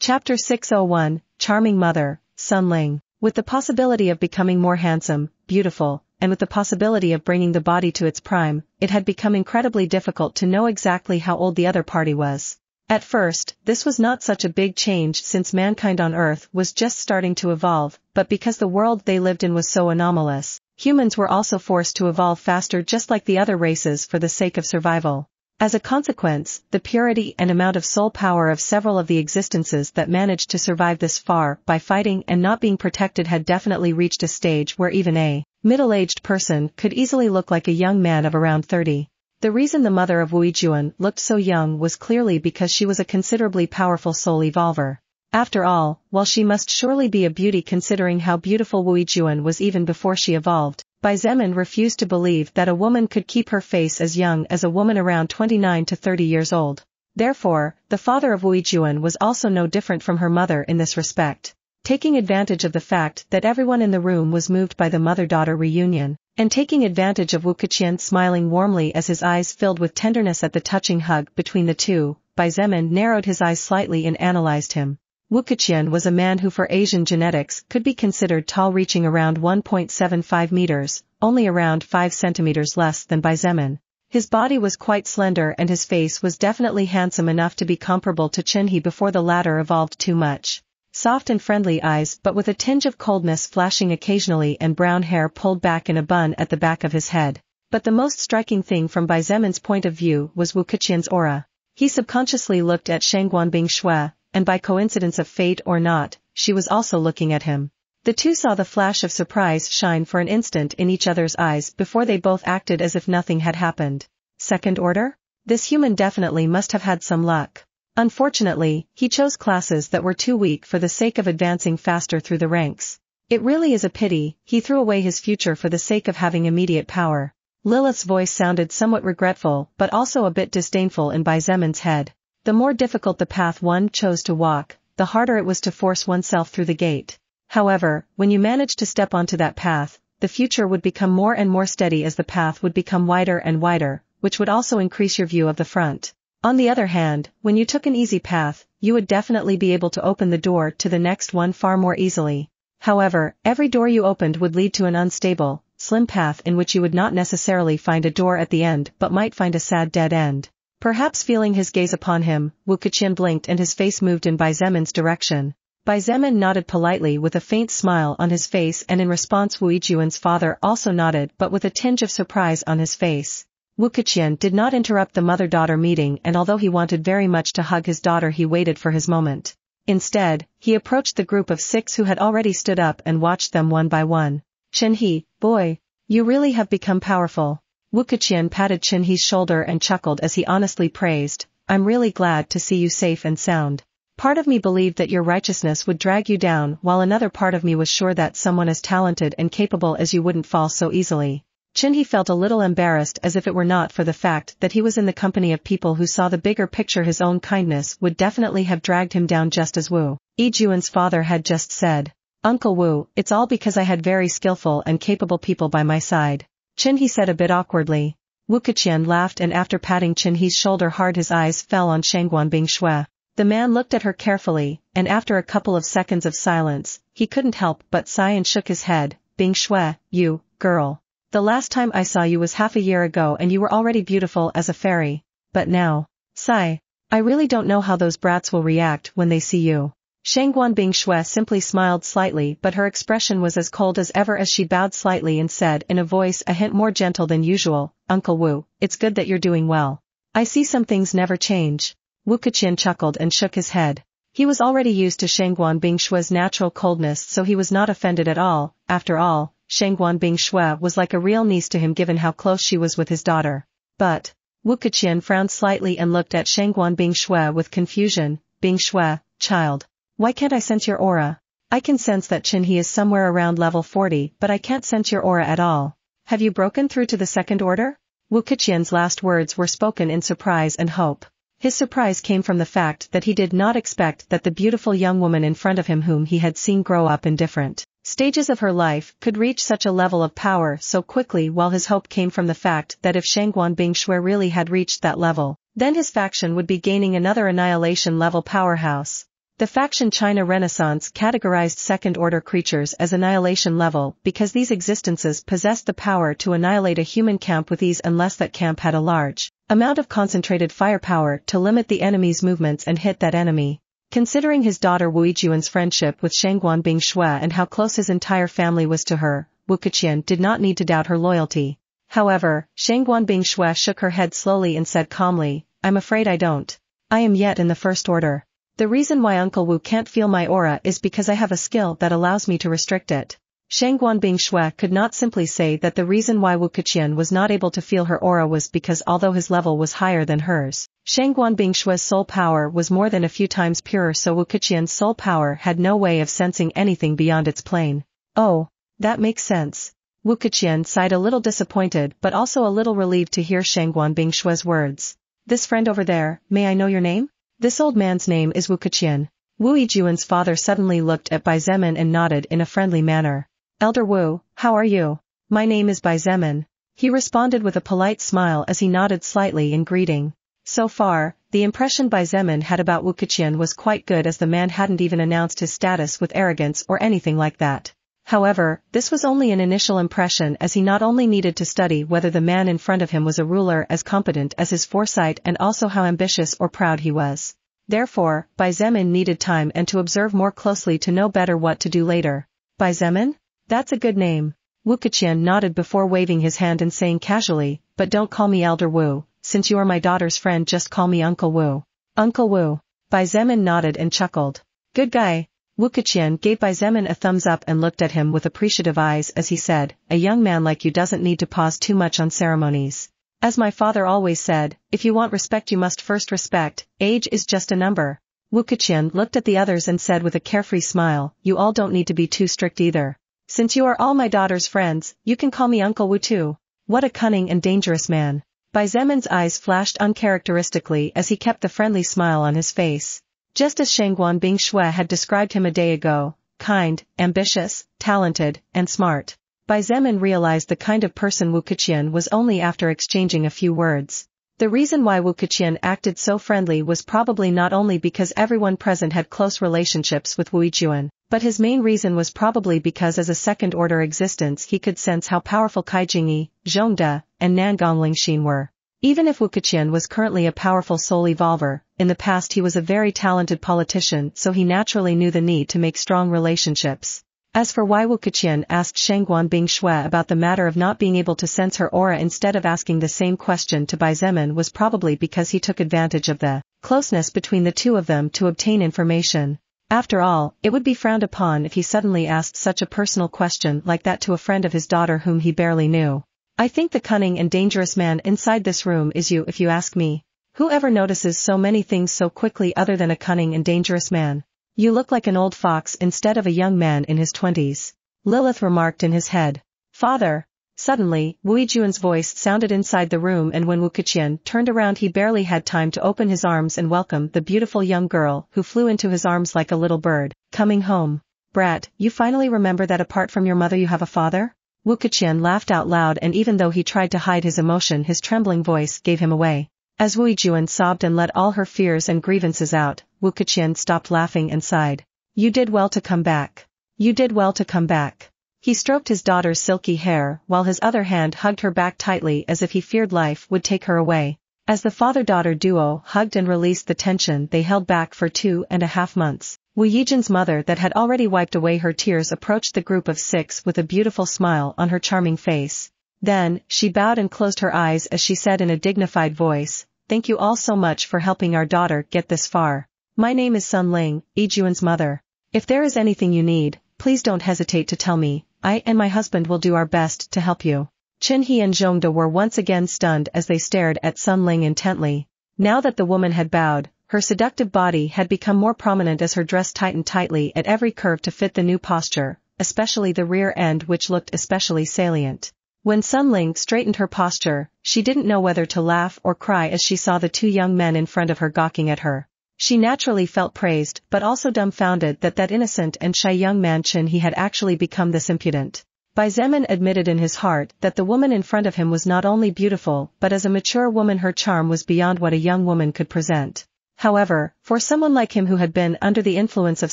Chapter 601, Charming Mother, Sun Ling. With the possibility of becoming more handsome, beautiful, and with the possibility of bringing the body to its prime, it had become incredibly difficult to know exactly how old the other party was. At first, this was not such a big change since mankind on Earth was just starting to evolve, but because the world they lived in was so anomalous, humans were also forced to evolve faster just like the other races for the sake of survival. As a consequence, the purity and amount of soul power of several of the existences that managed to survive this far by fighting and not being protected had definitely reached a stage where even a middle-aged person could easily look like a young man of around 30. The reason the mother of Xietain looked so young was clearly because she was a considerably powerful soul evolver. After all, while she must surely be a beauty considering how beautiful Xietain was even before she evolved, Xietain refused to believe that a woman could keep her face as young as a woman around 29 to 30 years old. Therefore, the father of Xietain was also no different from her mother in this respect. Taking advantage of the fact that everyone in the room was moved by the mother-daughter reunion, and taking advantage of Xietain smiling warmly as his eyes filled with tenderness at the touching hug between the two, Xietain narrowed his eyes slightly and analyzed him. Xietain was a man who for Asian genetics could be considered tall, reaching around 1.75 meters, only around 5 centimeters less than Xietain. His body was quite slender and his face was definitely handsome enough to be comparable to Xietain before the latter evolved too much. Soft and friendly eyes but with a tinge of coldness flashing occasionally and brown hair pulled back in a bun at the back of his head. But the most striking thing from Xietan's point of view was Xietan's aura. He subconsciously looked at Shangguan Shui, and by coincidence of fate or not, she was also looking at him. The two saw the flash of surprise shine for an instant in each other's eyes before they both acted as if nothing had happened. Second order? This human definitely must have had some luck. Unfortunately, he chose classes that were too weak for the sake of advancing faster through the ranks. It really is a pity, he threw away his future for the sake of having immediate power. Lilith's voice sounded somewhat regretful but also a bit disdainful in Xietan's head. The more difficult the path one chose to walk, the harder it was to force oneself through the gate. However, when you managed to step onto that path, the future would become more and more steady as the path would become wider and wider, which would also increase your view of the front. On the other hand, when you took an easy path, you would definitely be able to open the door to the next one far more easily. However, every door you opened would lead to an unstable, slim path in which you would not necessarily find a door at the end but might find a sad dead end. Perhaps feeling his gaze upon him, Xietain blinked and his face moved in Xietan's direction. Xietain nodded politely with a faint smile on his face, and in response Xietan's father also nodded but with a tinge of surprise on his face. Xietain did not interrupt the mother-daughter meeting, and although he wanted very much to hug his daughter, he waited for his moment. Instead, he approached the group of 6 who had already stood up and watched them one by one. "Chenhe, boy, you really have become powerful." Xietain patted Chenhe's shoulder and chuckled as he honestly praised, "I'm really glad to see you safe and sound. Part of me believed that your righteousness would drag you down, while another part of me was sure that someone as talented and capable as you wouldn't fall so easily." Chenhe felt a little embarrassed, as if it were not for the fact that he was in the company of people who saw the bigger picture. His own kindness would definitely have dragged him down, just as Xietan's father had just said. "Uncle Wu, it's all because I had very skillful and capable people by my side," Chenhe said a bit awkwardly. Xietain laughed, and after patting Chenhe's shoulder hard his eyes fell on Shangguan Shui. The man looked at her carefully, and after a couple of seconds of silence, he couldn't help but sigh and shook his head. "Bing Shui, you, girl. The last time I saw you was half a year ago and you were already beautiful as a fairy. But now, sigh. I really don't know how those brats will react when they see you." Shangguan Shui simply smiled slightly, but her expression was as cold as ever as she bowed slightly and said in a voice a hint more gentle than usual, "Uncle Wu, it's good that you're doing well. I see some things never change." Xietain chuckled and shook his head. He was already used to Shangguan Shui's natural coldness, so he was not offended at all. After all, Shangguan Shui was like a real niece to him given how close she was with his daughter. But Xietain frowned slightly and looked at Shangguan Shui with confusion. "Bing Shui, child. Why can't I sense your aura? I can sense that Chenhe is somewhere around level 40, but I can't sense your aura at all. Have you broken through to the second order?" Xietan's last words were spoken in surprise and hope. His surprise came from the fact that he did not expect that the beautiful young woman in front of him, whom he had seen grow up in different stages of her life, could reach such a level of power so quickly, while his hope came from the fact that if Shangguan Shui really had reached that level, then his faction would be gaining another annihilation level powerhouse. The faction China Renaissance categorized second-order creatures as annihilation level because these existences possessed the power to annihilate a human camp with ease unless that camp had a large amount of concentrated firepower to limit the enemy's movements and hit that enemy. Considering his daughter Wu Yijuan's friendship with Shangguan Bingshui and how close his entire family was to her, Wu Keqian did not need to doubt her loyalty. However, Shangguan Bingshui shook her head slowly and said calmly, "I'm afraid I don't. I am yet in the first order. The reason why Uncle Wu can't feel my aura is because I have a skill that allows me to restrict it." Shangguan Bingshui could not simply say that the reason why Wu Keqian was not able to feel her aura was because although his level was higher than hers, Shangguan Bingshui's soul power was more than a few times purer, so Wu Keqian's soul power had no way of sensing anything beyond its plane. "Oh, that makes sense." Wu Keqian sighed a little disappointed but also a little relieved to hear Shangguan Bingshui's words. "This friend over there, may I know your name?" "This old man's name is Wu Keqian." Wu Yijuan's father suddenly looked at Bai Zemin and nodded in a friendly manner. "Elder Wu, how are you?" "My name is Bai Zemin." He responded with a polite smile as he nodded slightly in greeting. So far, the impression Bai Zemin had about Wu Keqian was quite good, as the man hadn't even announced his status with arrogance or anything like that. However, this was only an initial impression, as he not only needed to study whether the man in front of him was a ruler as competent as his foresight and also how ambitious or proud he was. Therefore, Bai Zemin needed time and to observe more closely to know better what to do later. "Bai Zemin? That's a good name." Wu Keqian nodded before waving his hand and saying casually, "But don't call me Elder Wu, since you are my daughter's friend, just call me Uncle Wu." "Uncle Wu." Bai Zemin nodded and chuckled. "Good guy." Wu Keqian gave Bai Zemin a thumbs up and looked at him with appreciative eyes as he said, "A young man like you doesn't need to pause too much on ceremonies. As my father always said, if you want respect you must first respect, age is just a number." Wu Keqian looked at the others and said with a carefree smile, "You all don't need to be too strict either. Since you are all my daughter's friends, you can call me Uncle Wu too." What a cunning and dangerous man. Bai Zemin's eyes flashed uncharacteristically as he kept the friendly smile on his face. Just as Shangguan Bingshui had described him a day ago, kind, ambitious, talented, and smart. Bai Zemin realized the kind of person Wu Keqian was only after exchanging a few words. The reason why Wu Keqian acted so friendly was probably not only because everyone present had close relationships with Wu Yijuan, but his main reason was probably because as a second-order existence he could sense how powerful Cai Jingyi, Zhongde, and Nangong Lingxin were. Even if Wu Keqian was currently a powerful soul evolver, in the past he was a very talented politician, so he naturally knew the need to make strong relationships. As for why Wu Keqian asked Shangguan Bingshui about the matter of not being able to sense her aura instead of asking the same question to Bai Zemin was probably because he took advantage of the closeness between the two of them to obtain information. After all, it would be frowned upon if he suddenly asked such a personal question like that to a friend of his daughter whom he barely knew. "I think the cunning and dangerous man inside this room is you, if you ask me. Who ever notices so many things so quickly other than a cunning and dangerous man? You look like an old fox instead of a young man in his 20s. Lilith remarked in his head. "Father." Suddenly, Wu Yijuan's voice sounded inside the room, and when Wu Keqian turned around he barely had time to open his arms and welcome the beautiful young girl who flew into his arms like a little bird. "Coming home. Brat, you finally remember that apart from your mother you have a father?" Wu Keqian laughed out loud, and even though he tried to hide his emotion his trembling voice gave him away. As Wu Yijuan sobbed and let all her fears and grievances out, Wu Keqian stopped laughing and sighed. "You did well to come back. You did well to come back." He stroked his daughter's silky hair, while his other hand hugged her back tightly as if he feared life would take her away. As the father-daughter duo hugged and released the tension they held back for 2.5 months, Wu Yijuan's mother that had already wiped away her tears approached the group of 6 with a beautiful smile on her charming face. Then, she bowed and closed her eyes as she said in a dignified voice, "Thank you all so much for helping our daughter get this far. My name is Sun Ling, Yijuan's mother. If there is anything you need, please don't hesitate to tell me. I and my husband will do our best to help you." Qinhe and Zhongde were once again stunned as they stared at Sun Ling intently. Now that the woman had bowed, her seductive body had become more prominent as her dress tightened tightly at every curve to fit the new posture, especially the rear end, which looked especially salient. When Sun Ling straightened her posture, she didn't know whether to laugh or cry as she saw the 2 young men in front of her gawking at her. She naturally felt praised but also dumbfounded that innocent and shy young man Qinhe had actually become this impudent. Bai Zemin admitted in his heart that the woman in front of him was not only beautiful but as a mature woman her charm was beyond what a young woman could present. However, for someone like him who had been under the influence of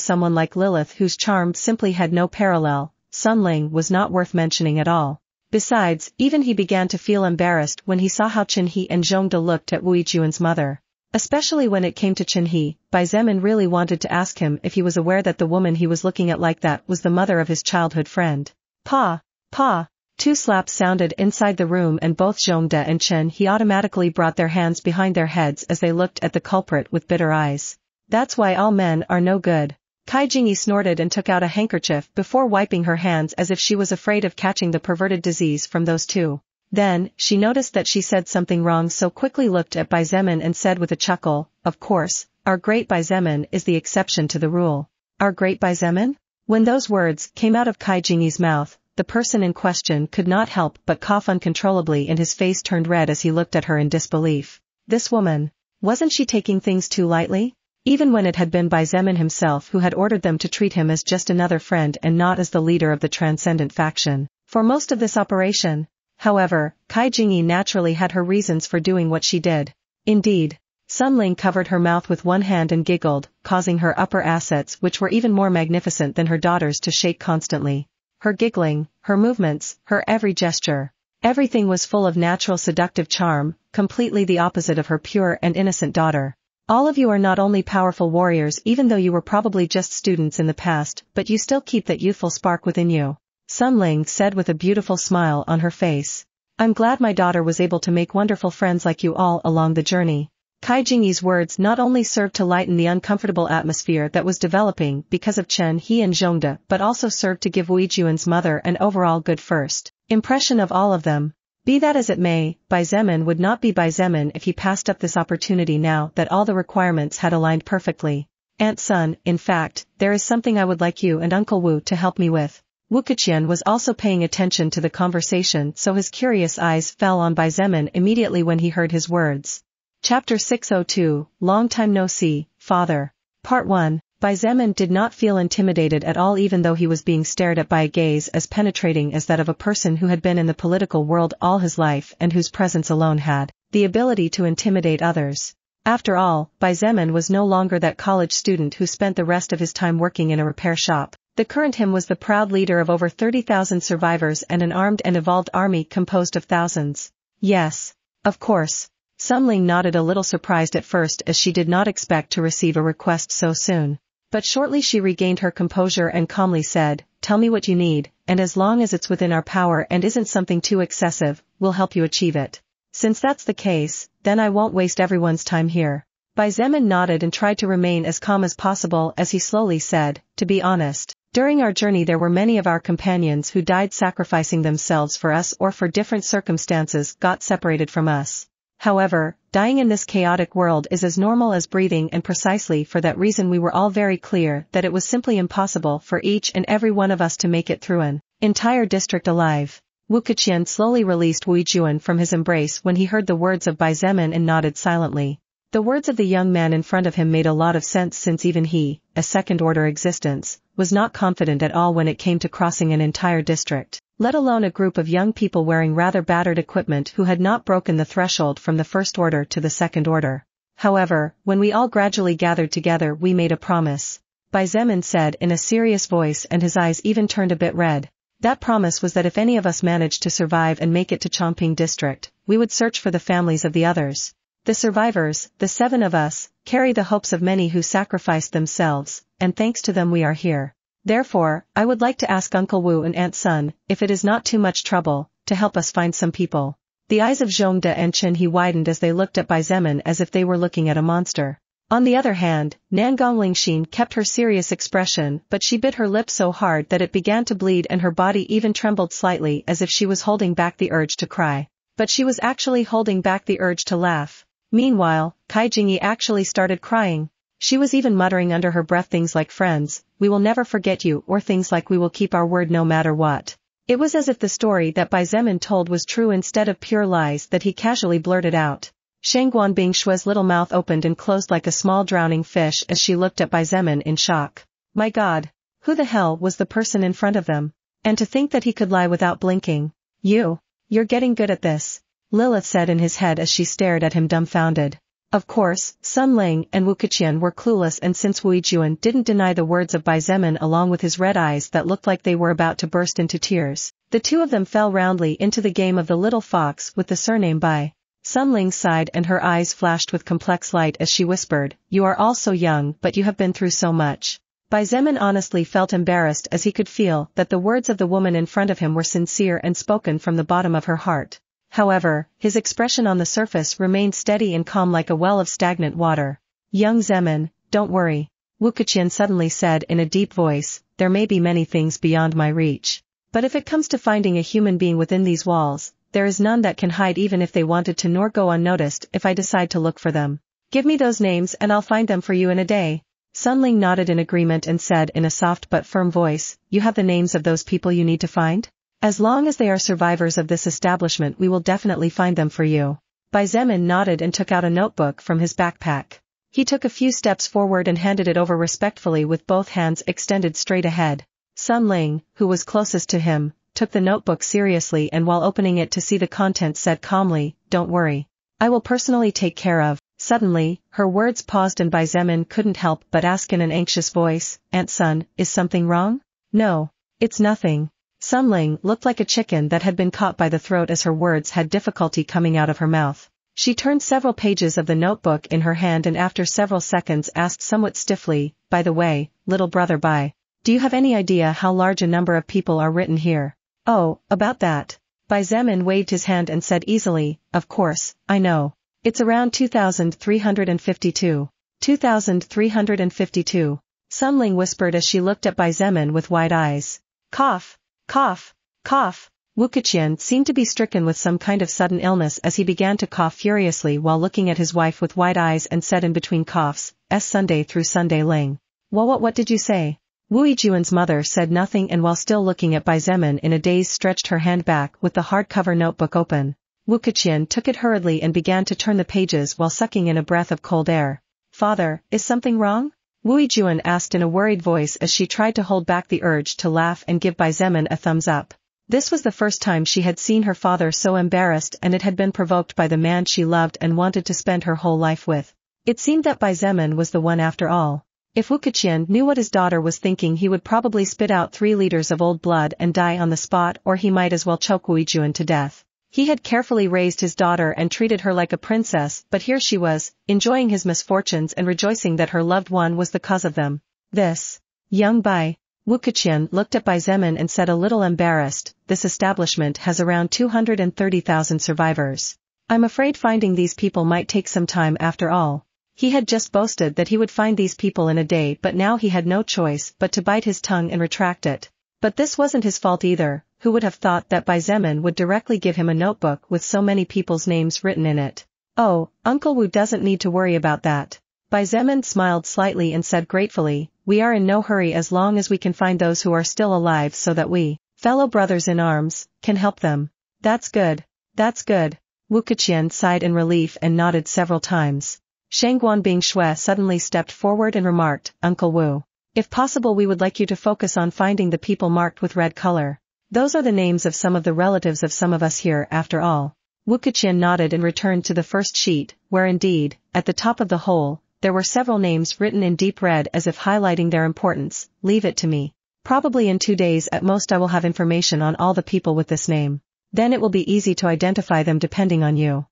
someone like Lilith whose charm simply had no parallel, Sun Ling was not worth mentioning at all. Besides, even he began to feel embarrassed when he saw how Qinhe and Zhongde looked at Wu Yijuan's mother. Especially when it came to Qinhe, Bai Zemin really wanted to ask him if he was aware that the woman he was looking at like that was the mother of his childhood friend. Pa! Pa! Two slaps sounded inside the room and both Zhongde and Qinhe automatically brought their hands behind their heads as they looked at the culprit with bitter eyes. That's why all men are no good. Kai Jingyi snorted and took out a handkerchief before wiping her hands as if she was afraid of catching the perverted disease from those two. Then, she noticed that she said something wrong, so quickly looked at Bai Zemin and said with a chuckle, "Of course, our great Bai Zemin is the exception to the rule." Our great Bai Zemin? When those words came out of Kai Jingyi's mouth, the person in question could not help but cough uncontrollably and his face turned red as he looked at her in disbelief. This woman, wasn't she taking things too lightly? Even when it had been Bai Zemin himself who had ordered them to treat him as just another friend and not as the leader of the transcendent faction. For most of this operation, however, Kai Jingyi naturally had her reasons for doing what she did. Indeed, Sun Ling covered her mouth with one hand and giggled, causing her upper assets, which were even more magnificent than her daughter's, to shake constantly. Her giggling, her movements, her every gesture. Everything was full of natural seductive charm, completely the opposite of her pure and innocent daughter. All of you are not only powerful warriors even though you were probably just students in the past, but you still keep that youthful spark within you. Sun Ling said with a beautiful smile on her face. I'm glad my daughter was able to make wonderful friends like you all along the journey. Kai Jingyi's words not only served to lighten the uncomfortable atmosphere that was developing because of Qinhe and Zhongde, but also served to give Wu Yijuan's mother an overall good first impression of all of them. Be that as it may, Bai Zemin would not be Bai Zemin if he passed up this opportunity now that all the requirements had aligned perfectly. Aunt Sun, in fact, there is something I would like you and Uncle Wu to help me with. Wu Keqian was also paying attention to the conversation, so his curious eyes fell on Bai Zemin immediately when he heard his words. Chapter 602, Long Time No See, Father. Part 1. Bai Zemin did not feel intimidated at all even though he was being stared at by a gaze as penetrating as that of a person who had been in the political world all his life and whose presence alone had the ability to intimidate others. After all, Bai Zemin was no longer that college student who spent the rest of his time working in a repair shop. The current him was the proud leader of over 30,000 survivors and an armed and evolved army composed of thousands. Yes. Of course. Sun Ling nodded, a little surprised at first as she did not expect to receive a request so soon. But shortly she regained her composure and calmly said, tell me what you need, and as long as it's within our power and isn't something too excessive, we'll help you achieve it. Since that's the case, then I won't waste everyone's time here. Bai Zemin nodded and tried to remain as calm as possible as he slowly said, to be honest, during our journey there were many of our companions who died sacrificing themselves for us or for different circumstances got separated from us. However, dying in this chaotic world is as normal as breathing, and precisely for that reason we were all very clear that it was simply impossible for each and every one of us to make it through an entire district alive. Wu Keqian slowly released Wu Yijuan from his embrace when he heard the words of Bai Zemin and nodded silently. The words of the young man in front of him made a lot of sense, since even he, a second-order existence, was not confident at all when it came to crossing an entire district, let alone a group of young people wearing rather battered equipment who had not broken the threshold from the first order to the second order. However, when we all gradually gathered together we made a promise. Bai Zemin said in a serious voice, and his eyes even turned a bit red. That promise was that if any of us managed to survive and make it to Chongping district, we would search for the families of the others. The survivors, the 7 of us, carry the hopes of many who sacrificed themselves, and thanks to them we are here. Therefore, I would like to ask Uncle Wu and Aunt Sun, if it is not too much trouble, to help us find some people. The eyes of Zhongde and Qinhe widened as they looked at Bai Zemin as if they were looking at a monster. On the other hand, Nangong Lingxin kept her serious expression, but she bit her lip so hard that it began to bleed and her body even trembled slightly as if she was holding back the urge to cry. But she was actually holding back the urge to laugh. Meanwhile, Kai Jingyi actually started crying. She was even muttering under her breath things like friends, we will never forget you, or things like we will keep our word no matter what. It was as if the story that Bai Zemin told was true instead of pure lies that he casually blurted out. Shangguan Bingshue's little mouth opened and closed like a small drowning fish as she looked at Bai Zemin in shock. My God! Who the hell was the person in front of them? And to think that he could lie without blinking. You're getting good at this, Lilith said in his head as she stared at him dumbfounded. Of course, Sun Ling and Wu Keqian were clueless, and since Wu Yijuan didn't deny the words of Bai Zemin along with his red eyes that looked like they were about to burst into tears, the two of them fell roundly into the game of the little fox with the surname Bai. Sun Ling sighed and her eyes flashed with complex light as she whispered, "You are all so young, but you have been through so much." Bai Zemin honestly felt embarrassed as he could feel that the words of the woman in front of him were sincere and spoken from the bottom of her heart. However, his expression on the surface remained steady and calm like a well of stagnant water. "Young Zemin, don't worry," Wu Keqian suddenly said in a deep voice, "there may be many things beyond my reach. But if it comes to finding a human being within these walls, there is none that can hide even if they wanted to nor go unnoticed if I decide to look for them. Give me those names and I'll find them for you in a day." Sun Ling nodded in agreement and said in a soft but firm voice, "You have the names of those people you need to find? As long as they are survivors of this establishment we will definitely find them for you." Bai Zemin nodded and took out a notebook from his backpack. He took a few steps forward and handed it over respectfully with both hands extended straight ahead. Sun Ling, who was closest to him, took the notebook seriously and while opening it to see the contents said calmly, "Don't worry. I will personally take care of." Suddenly, her words paused and Bai Zemin couldn't help but ask in an anxious voice, "Aunt Sun, is something wrong?" "No. It's nothing." Sun Ling looked like a chicken that had been caught by the throat as her words had difficulty coming out of her mouth. She turned several pages of the notebook in her hand and after several seconds asked somewhat stiffly, "By the way, little brother Bai, do you have any idea how large a number of people are written here?" "Oh, about that." Bai Zemin waved his hand and said easily, "Of course, I know. It's around 2,352. 2,352. Sun Ling whispered as she looked at Bai Zemin with wide eyes. "Cough. Cough. Cough." Wu Keqian seemed to be stricken with some kind of sudden illness as he began to cough furiously while looking at his wife with wide eyes and said in between coughs, Sunday through Sunday Ling. What did you say?" Wu Yijuan's mother said nothing and while still looking at Bai Zemin in a daze stretched her hand back with the hardcover notebook open. Wu Keqian took it hurriedly and began to turn the pages while sucking in a breath of cold air. "Father, is something wrong?" Wu Yijuan asked in a worried voice as she tried to hold back the urge to laugh and give Bai Zemin a thumbs up. This was the first time she had seen her father so embarrassed and it had been provoked by the man she loved and wanted to spend her whole life with. It seemed that Bai Zemin was the one after all. If Wu Keqian knew what his daughter was thinking he would probably spit out 3 liters of old blood and die on the spot or he might as well choke Wu Yijuan to death. He had carefully raised his daughter and treated her like a princess but here she was, enjoying his misfortunes and rejoicing that her loved one was the cause of them. This young Bai. Wu Keqian looked at Bai Zemin and said a little embarrassed, "This establishment has around 230,000 survivors. I'm afraid finding these people might take some time after all." He had just boasted that he would find these people in a day but now he had no choice but to bite his tongue and retract it. But this wasn't his fault either. Who would have thought that Bai Zemin would directly give him a notebook with so many people's names written in it? "Oh, Uncle Wu doesn't need to worry about that." Bai Zemin smiled slightly and said gratefully, "We are in no hurry as long as we can find those who are still alive so that we, fellow brothers in arms, can help them." "That's good. That's good." Wu Keqian sighed in relief and nodded several times. Shangguan Bingshui suddenly stepped forward and remarked, "Uncle Wu, if possible we would like you to focus on finding the people marked with red color. Those are the names of some of the relatives of some of us here after all." Wu Keqian nodded and returned to the first sheet, where indeed, at the top of the whole, there were several names written in deep red as if highlighting their importance. "Leave it to me. Probably in 2 days at most I will have information on all the people with this name. Then it will be easy to identify them depending on you."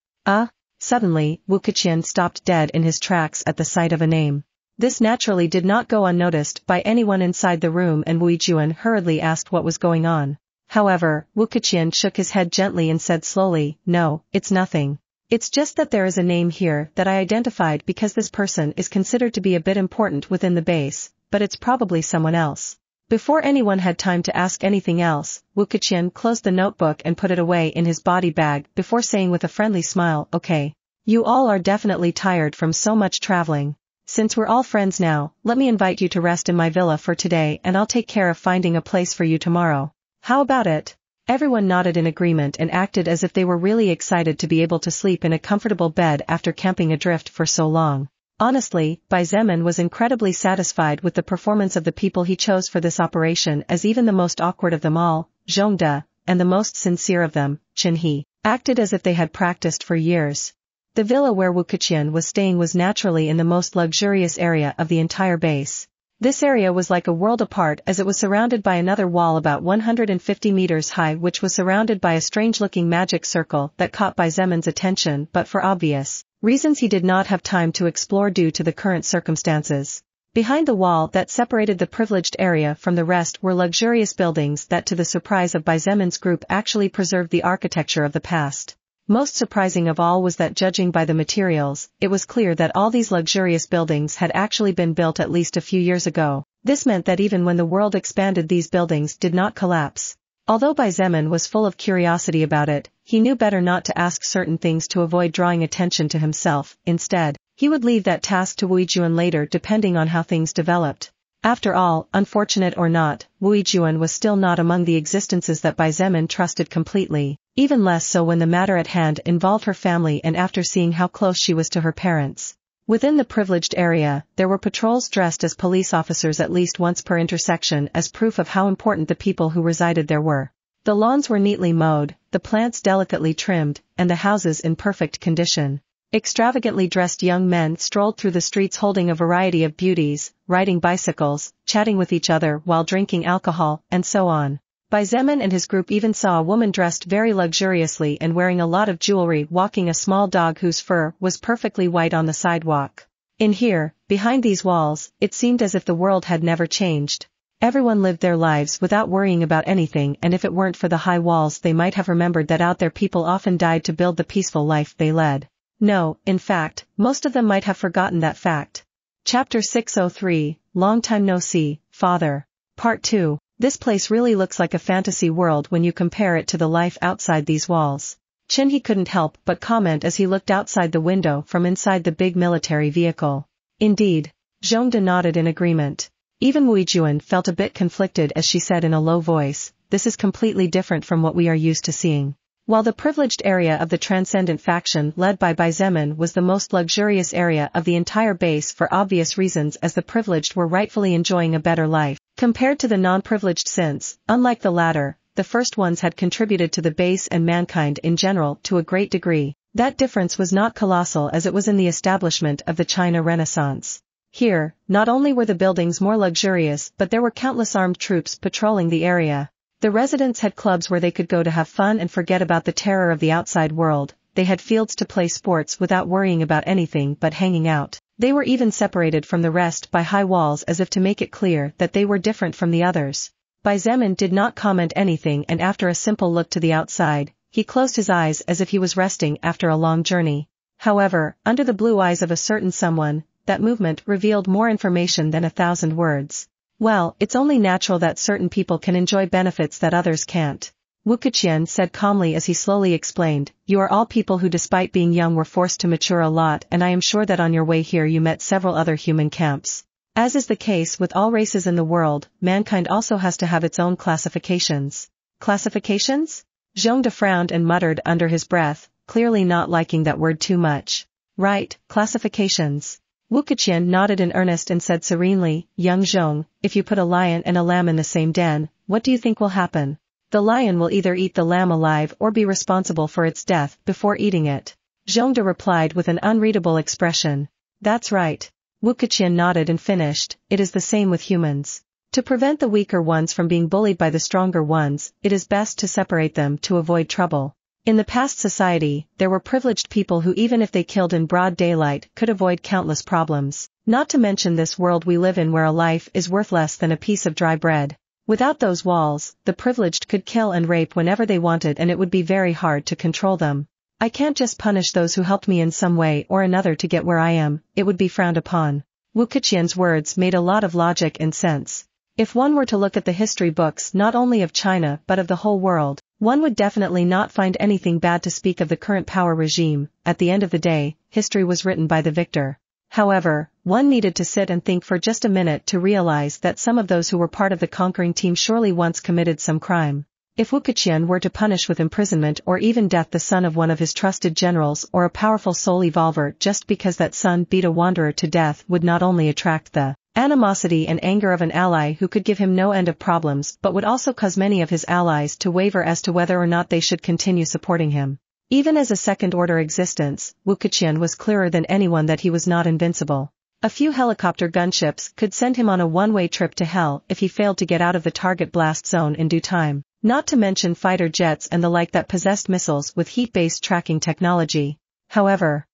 Suddenly, Wu Keqian stopped dead in his tracks at the sight of a name. This naturally did not go unnoticed by anyone inside the room and Wu Yijuan hurriedly asked what was going on. However, Wu Keqian shook his head gently and said slowly, "No, it's nothing. It's just that there is a name here that I identified because this person is considered to be a bit important within the base, but it's probably someone else." Before anyone had time to ask anything else, Wu Keqian closed the notebook and put it away in his body bag before saying with a friendly smile, "Okay. You all are definitely tired from so much traveling. Since we're all friends now, let me invite you to rest in my villa for today and I'll take care of finding a place for you tomorrow. How about it?" Everyone nodded in agreement and acted as if they were really excited to be able to sleep in a comfortable bed after camping adrift for so long. Honestly, Bai Zemin was incredibly satisfied with the performance of the people he chose for this operation as even the most awkward of them all, Zhongde, and the most sincere of them, Chen He, acted as if they had practiced for years. The villa where Wu Keqian was staying was naturally in the most luxurious area of the entire base. This area was like a world apart as it was surrounded by another wall about 150 meters high which was surrounded by a strange-looking magic circle that caught Xietan's attention but for obvious reasons he did not have time to explore due to the current circumstances. Behind the wall that separated the privileged area from the rest were luxurious buildings that to the surprise of Xietan's group actually preserved the architecture of the past. Most surprising of all was that judging by the materials, it was clear that all these luxurious buildings had actually been built at least a few years ago. This meant that even when the world expanded these buildings did not collapse. Although Xietain was full of curiosity about it, he knew better not to ask certain things to avoid drawing attention to himself. Instead, he would leave that task to Wu Keqian later depending on how things developed. After all, unfortunate or not, Wu Keqian was still not among the existences that Xietain trusted completely, even less so when the matter at hand involved her family and after seeing how close she was to her parents. Within the privileged area, there were patrols dressed as police officers at least once per intersection as proof of how important the people who resided there were. The lawns were neatly mowed, the plants delicately trimmed, and the houses in perfect condition. Extravagantly dressed young men strolled through the streets holding a variety of beauties, riding bicycles, chatting with each other while drinking alcohol, and so on. Xietain and his group even saw a woman dressed very luxuriously and wearing a lot of jewelry walking a small dog whose fur was perfectly white on the sidewalk. In here, behind these walls, it seemed as if the world had never changed. Everyone lived their lives without worrying about anything, and if it weren't for the high walls they might have remembered that out there people often died to build the peaceful life they led. No, in fact, most of them might have forgotten that fact. Chapter 603, Long Time No See, Father. Part 2. This place really looks like a fantasy world when you compare it to the life outside these walls. He couldn't help but comment as he looked outside the window from inside the big military vehicle. Indeed. Zhongde nodded in agreement. Even Wu Keqian felt a bit conflicted as she said in a low voice, "This is completely different from what we are used to seeing." While the privileged area of the Transcendent faction led by Xietain was the most luxurious area of the entire base for obvious reasons as the privileged were rightfully enjoying a better life, compared to the non-privileged since, unlike the latter, the first ones had contributed to the base and mankind in general to a great degree. That difference was not colossal as it was in the establishment of the China Renaissance. Here, not only were the buildings more luxurious but there were countless armed troops patrolling the area. The residents had clubs where they could go to have fun and forget about the terror of the outside world, they had fields to play sports without worrying about anything but hanging out. They were even separated from the rest by high walls as if to make it clear that they were different from the others. Xietain did not comment anything and after a simple look to the outside, he closed his eyes as if he was resting after a long journey. However, under the blue eyes of a certain someone, that movement revealed more information than 1,000 words. Well, it's only natural that certain people can enjoy benefits that others can't. Wu Keqian said calmly as he slowly explained, "You are all people who despite being young were forced to mature a lot and I am sure that on your way here you met several other human camps. As is the case with all races in the world, mankind also has to have its own classifications." Classifications? Zhongde frowned and muttered under his breath, clearly not liking that word too much. Right, classifications. Wu Keqian nodded in earnest and said serenely, "Young Zhong, if you put a lion and a lamb in the same den, what do you think will happen? The lion will either eat the lamb alive or be responsible for its death before eating it." Zhongde replied with an unreadable expression. "That's right." Wu Keqian nodded and finished, "It is the same with humans. To prevent the weaker ones from being bullied by the stronger ones, it is best to separate them to avoid trouble. In the past society, there were privileged people who even if they killed in broad daylight could avoid countless problems. Not to mention this world we live in where a life is worth less than a piece of dry bread. Without those walls, the privileged could kill and rape whenever they wanted and it would be very hard to control them. I can't just punish those who helped me in some way or another to get where I am, it would be frowned upon. Wu Keqian's words made a lot of logic and sense. If one were to look at the history books not only of China but of the whole world, one would definitely not find anything bad to speak of the current power regime. At the end of the day, history was written by the victor. However, one needed to sit and think for just a minute to realize that some of those who were part of the conquering team surely once committed some crime. If Wu Keqian were to punish with imprisonment or even death the son of one of his trusted generals or a powerful soul evolver just because that son beat a wanderer to death would not only attract the animosity and anger of an ally who could give him no end of problems but would also cause many of his allies to waver as to whether or not they should continue supporting him. Even as a second-order existence, Wu Keqian was clearer than anyone that he was not invincible. A few helicopter gunships could send him on a one-way trip to hell if he failed to get out of the target blast zone in due time, not to mention fighter jets and the like that possessed missiles with heat-based tracking technology. However,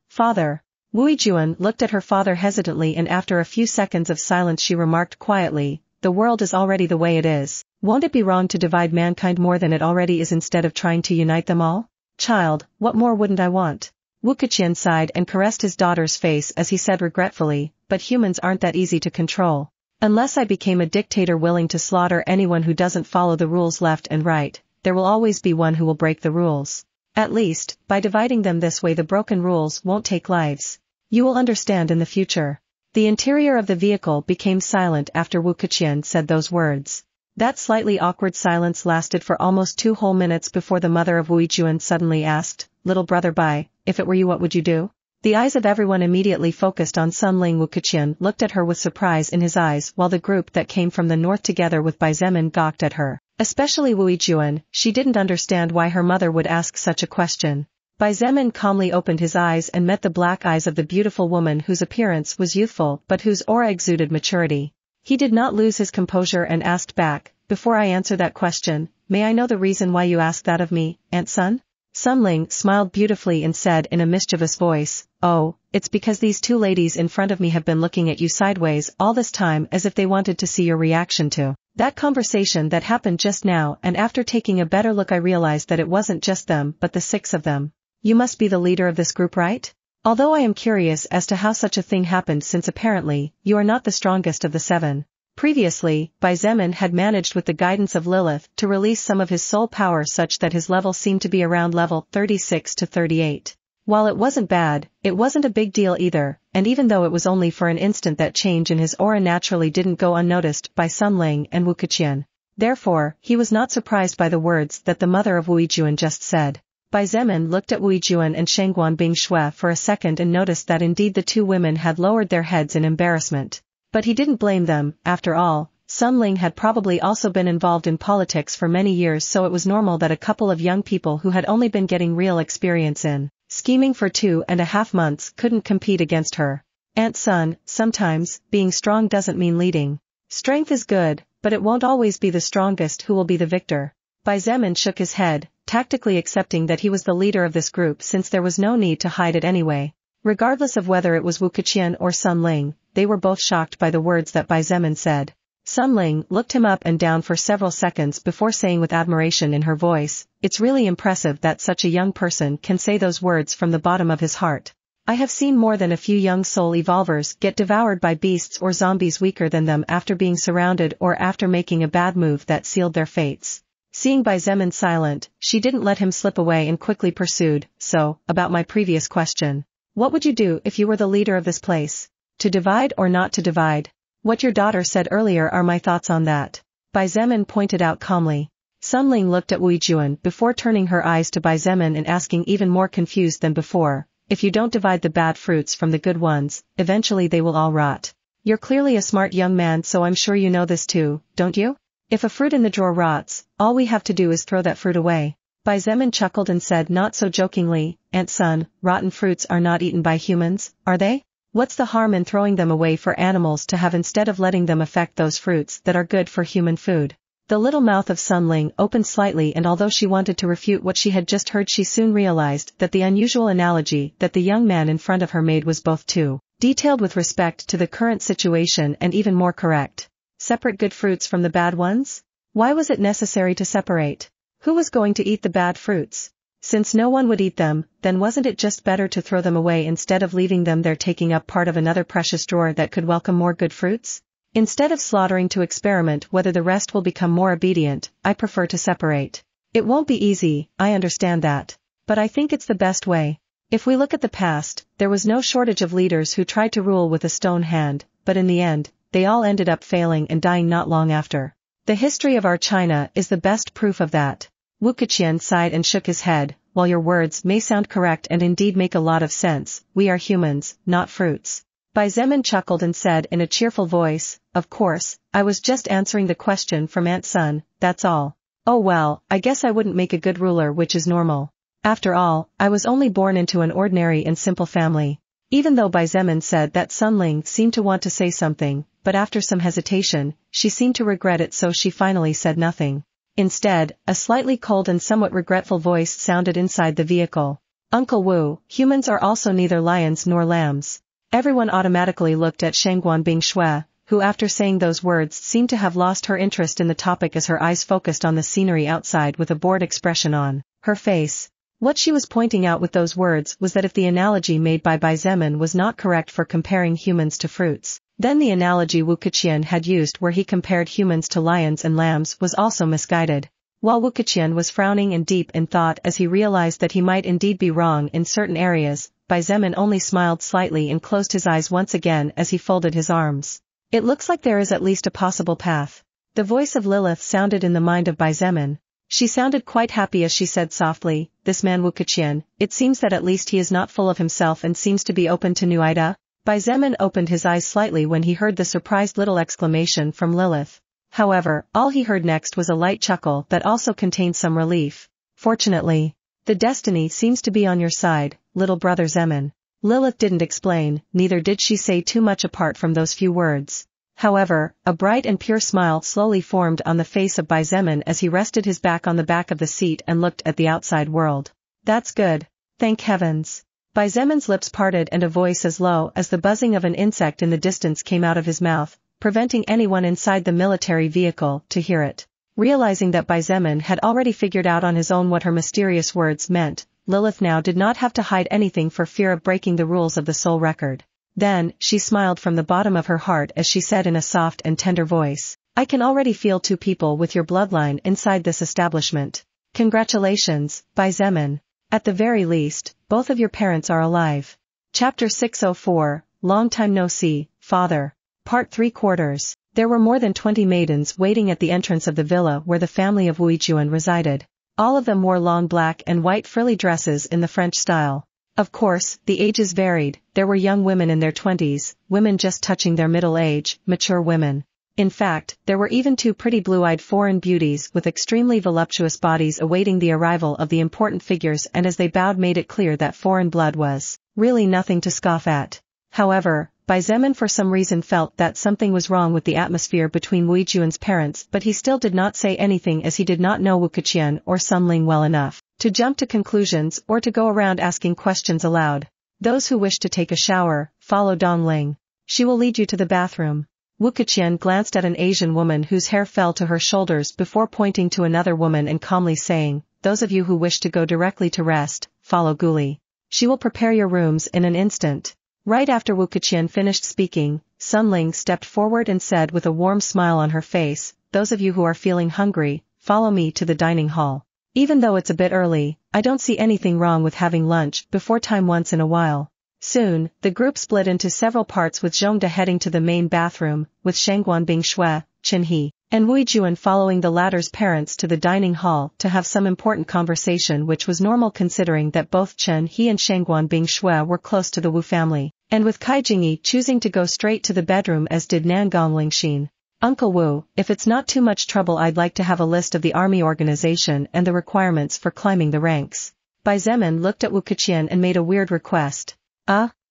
father. Wu Yijuan looked at her father hesitantly, and after a few seconds of silence she remarked quietly, "The world is already the way it is. Won't it be wrong to divide mankind more than it already is instead of trying to unite them all?" "Child, what more wouldn't I want?" Wu Keqian sighed and caressed his daughter's face as he said regretfully, "But humans aren't that easy to control. Unless I became a dictator willing to slaughter anyone who doesn't follow the rules left and right, there will always be one who will break the rules. At least, by dividing them this way the broken rules won't take lives. You will understand in the future." The interior of the vehicle became silent after Wu Keqian said those words. That slightly awkward silence lasted for almost 2 whole minutes before the mother of Wu Yijuan suddenly asked, "Little brother Bai, if it were you, what would you do?" The eyes of everyone immediately focused on Sun Ling. Wu Keqian looked at her with surprise in his eyes while the group that came from the north together with Bai Zemin gawked at her. Especially Wu Yijuan, she didn't understand why her mother would ask such a question. Bai Zemin calmly opened his eyes and met the black eyes of the beautiful woman whose appearance was youthful but whose aura exuded maturity. He did not lose his composure and asked back, "Before I answer that question, may I know the reason why you ask that of me, Aunt Sun?" Sun Ling smiled beautifully and said in a mischievous voice, "Oh, it's because these 2 ladies in front of me have been looking at you sideways all this time as if they wanted to see your reaction to that conversation that happened just now, and after taking a better look I realized that it wasn't just them but the 6 of them. You must be the leader of this group, right? Although I am curious as to how such a thing happened, since apparently, you are not the strongest of the 7. Previously, Bai Zemin had managed with the guidance of Lilith to release some of his soul power such that his level seemed to be around level 36 to 38. While it wasn't bad, it wasn't a big deal either, and even though it was only for an instant, that change in his aura naturally didn't go unnoticed by Sun Ling and Wu Keqian. Therefore, he was not surprised by the words that the mother of Wu Yijuan just said. Bai Zemin looked at Wu Yijuan and Shengguan Bingshui for a second and noticed that indeed the 2 women had lowered their heads in embarrassment. But he didn't blame them. After all, Sun Ling had probably also been involved in politics for many years, so it was normal that a couple of young people who had only been getting real experience in scheming for 2.5 months couldn't compete against her. "Aunt Sun, sometimes, being strong doesn't mean leading. Strength is good, but it won't always be the strongest who will be the victor." Bai Zemin shook his head, tactically accepting that he was the leader of this group since there was no need to hide it anyway. Regardless of whether it was Wu Keqian or Sun Ling, they were both shocked by the words that Bai Zemin said. Sun Ling looked him up and down for several seconds before saying with admiration in her voice, "It's really impressive that such a young person can say those words from the bottom of his heart. I have seen more than a few young soul evolvers get devoured by beasts or zombies weaker than them after being surrounded or after making a bad move that sealed their fates." Seeing Bai Zemin silent, she didn't let him slip away and quickly pursued, "So, about my previous question. What would you do if you were the leader of this place? To divide or not to divide? What your daughter said earlier are my thoughts on that," Bai Zemin pointed out calmly. Sun Ling looked at Wu Yijuan before turning her eyes to Bai Zemin and asking, even more confused than before, "If you don't divide the bad fruits from the good ones, eventually they will all rot. You're clearly a smart young man, so I'm sure you know this too, don't you? If a fruit in the drawer rots, all we have to do is throw that fruit away." Bai Zemin chuckled and said not so jokingly, "Aunt Sun, rotten fruits are not eaten by humans, are they? What's the harm in throwing them away for animals to have instead of letting them affect those fruits that are good for human food?" The little mouth of Sun Ling opened slightly, and although she wanted to refute what she had just heard, she soon realized that the unusual analogy that the young man in front of her made was both too detailed with respect to the current situation and even more correct. Separate good fruits from the bad ones? Why was it necessary to separate? Who was going to eat the bad fruits? Since no one would eat them, then wasn't it just better to throw them away instead of leaving them there taking up part of another precious drawer that could welcome more good fruits? Instead of slaughtering to experiment whether the rest will become more obedient, I prefer to separate. It won't be easy, I understand that. But I think it's the best way. If we look at the past, there was no shortage of leaders who tried to rule with a stone hand, but in the end, they all ended up failing and dying not long after. The history of our China is the best proof of that. Wu Keqian sighed and shook his head. "While your words may sound correct and indeed make a lot of sense, we are humans, not fruits." Bai Zemin chuckled and said in a cheerful voice, "Of course, I was just answering the question from Aunt Sun, that's all. Oh well, I guess I wouldn't make a good ruler, which is normal. After all, I was only born into an ordinary and simple family. Even though Bai Zemin said that Sun Ling seemed to want to say something, but after some hesitation, she seemed to regret it, so she finally said nothing. Instead, a slightly cold and somewhat regretful voice sounded inside the vehicle. Uncle Wu, humans are also neither lions nor lambs. Everyone automatically looked at Shangguan Bingshui, who after saying those words seemed to have lost her interest in the topic as her eyes focused on the scenery outside with a bored expression on her face. What she was pointing out with those words was that if the analogy made by Bai Zemin was not correct for comparing humans to fruits, then the analogy Wu Keqian had used where he compared humans to lions and lambs was also misguided. While Wu Keqian was frowning and deep in thought as he realized that he might indeed be wrong in certain areas, Bai Zemin only smiled slightly and closed his eyes once again as he folded his arms. It looks like there is at least a possible path. The voice of Lilith sounded in the mind of Bai Zemin. She sounded quite happy as she said softly, "This man Wu Keqian, it seems that at least he is not full of himself and seems to be open to new ideas." Bai Zemin opened his eyes slightly when he heard the surprised little exclamation from Lilith. However, all he heard next was a light chuckle that also contained some relief. "Fortunately, the destiny seems to be on your side, little brother Zemin." Lilith didn't explain, neither did she say too much apart from those few words. However, a bright and pure smile slowly formed on the face of Bai Zemin as he rested his back on the back of the seat and looked at the outside world. "That's good. Thank heavens." Bai Zemin's lips parted and a voice as low as the buzzing of an insect in the distance came out of his mouth, preventing anyone inside the military vehicle to hear it. Realizing that Bai Zemin had already figured out on his own what her mysterious words meant, Lilith now did not have to hide anything for fear of breaking the rules of the soul record. Then, she smiled from the bottom of her heart as she said in a soft and tender voice, "I can already feel two people with your bloodline inside this establishment. Congratulations, Bai Zemin. At the very least, both of your parents are alive." Chapter 604, Long Time No See, Father. Part 3/4. There were more than 20 maidens waiting at the entrance of the villa where the family of Wu Juan resided. All of them wore long black and white frilly dresses in the French style. Of course, the ages varied. There were young women in their 20s, women just touching their middle age, mature women. In fact, there were even two pretty blue-eyed foreign beauties with extremely voluptuous bodies awaiting the arrival of the important figures, and as they bowed made it clear that foreign blood was really nothing to scoff at. However, Bai Zemin for some reason felt that something was wrong with the atmosphere between Wu Juan's parents, but he still did not say anything as he did not know Wu Keqian or Sun Ling well enough to jump to conclusions or to go around asking questions aloud. "Those who wish to take a shower, follow Dong Ling. She will lead you to the bathroom." Wu Keqian glanced at an Asian woman whose hair fell to her shoulders before pointing to another woman and calmly saying, "Those of you who wish to go directly to rest, follow Guli. She will prepare your rooms in an instant." Right after Wu Keqian finished speaking, Sun Ling stepped forward and said with a warm smile on her face, "Those of you who are feeling hungry, follow me to the dining hall. Even though it's a bit early, I don't see anything wrong with having lunch before time once in a while." Soon, the group split into several parts with Zhongde heading to the main bathroom, with Shangguan Bingshui, Chen He, and Wu Juan following the latter's parents to the dining hall to have some important conversation, which was normal considering that both Chen He and Shangguan Bingshui were close to the Wu family, and with Kai Jingyi choosing to go straight to the bedroom as did Nangong Lingxin. "Uncle Wu, if it's not too much trouble, I'd like to have a list of the army organization and the requirements for climbing the ranks." Bai Zemin looked at Wu Keqian and made a weird request.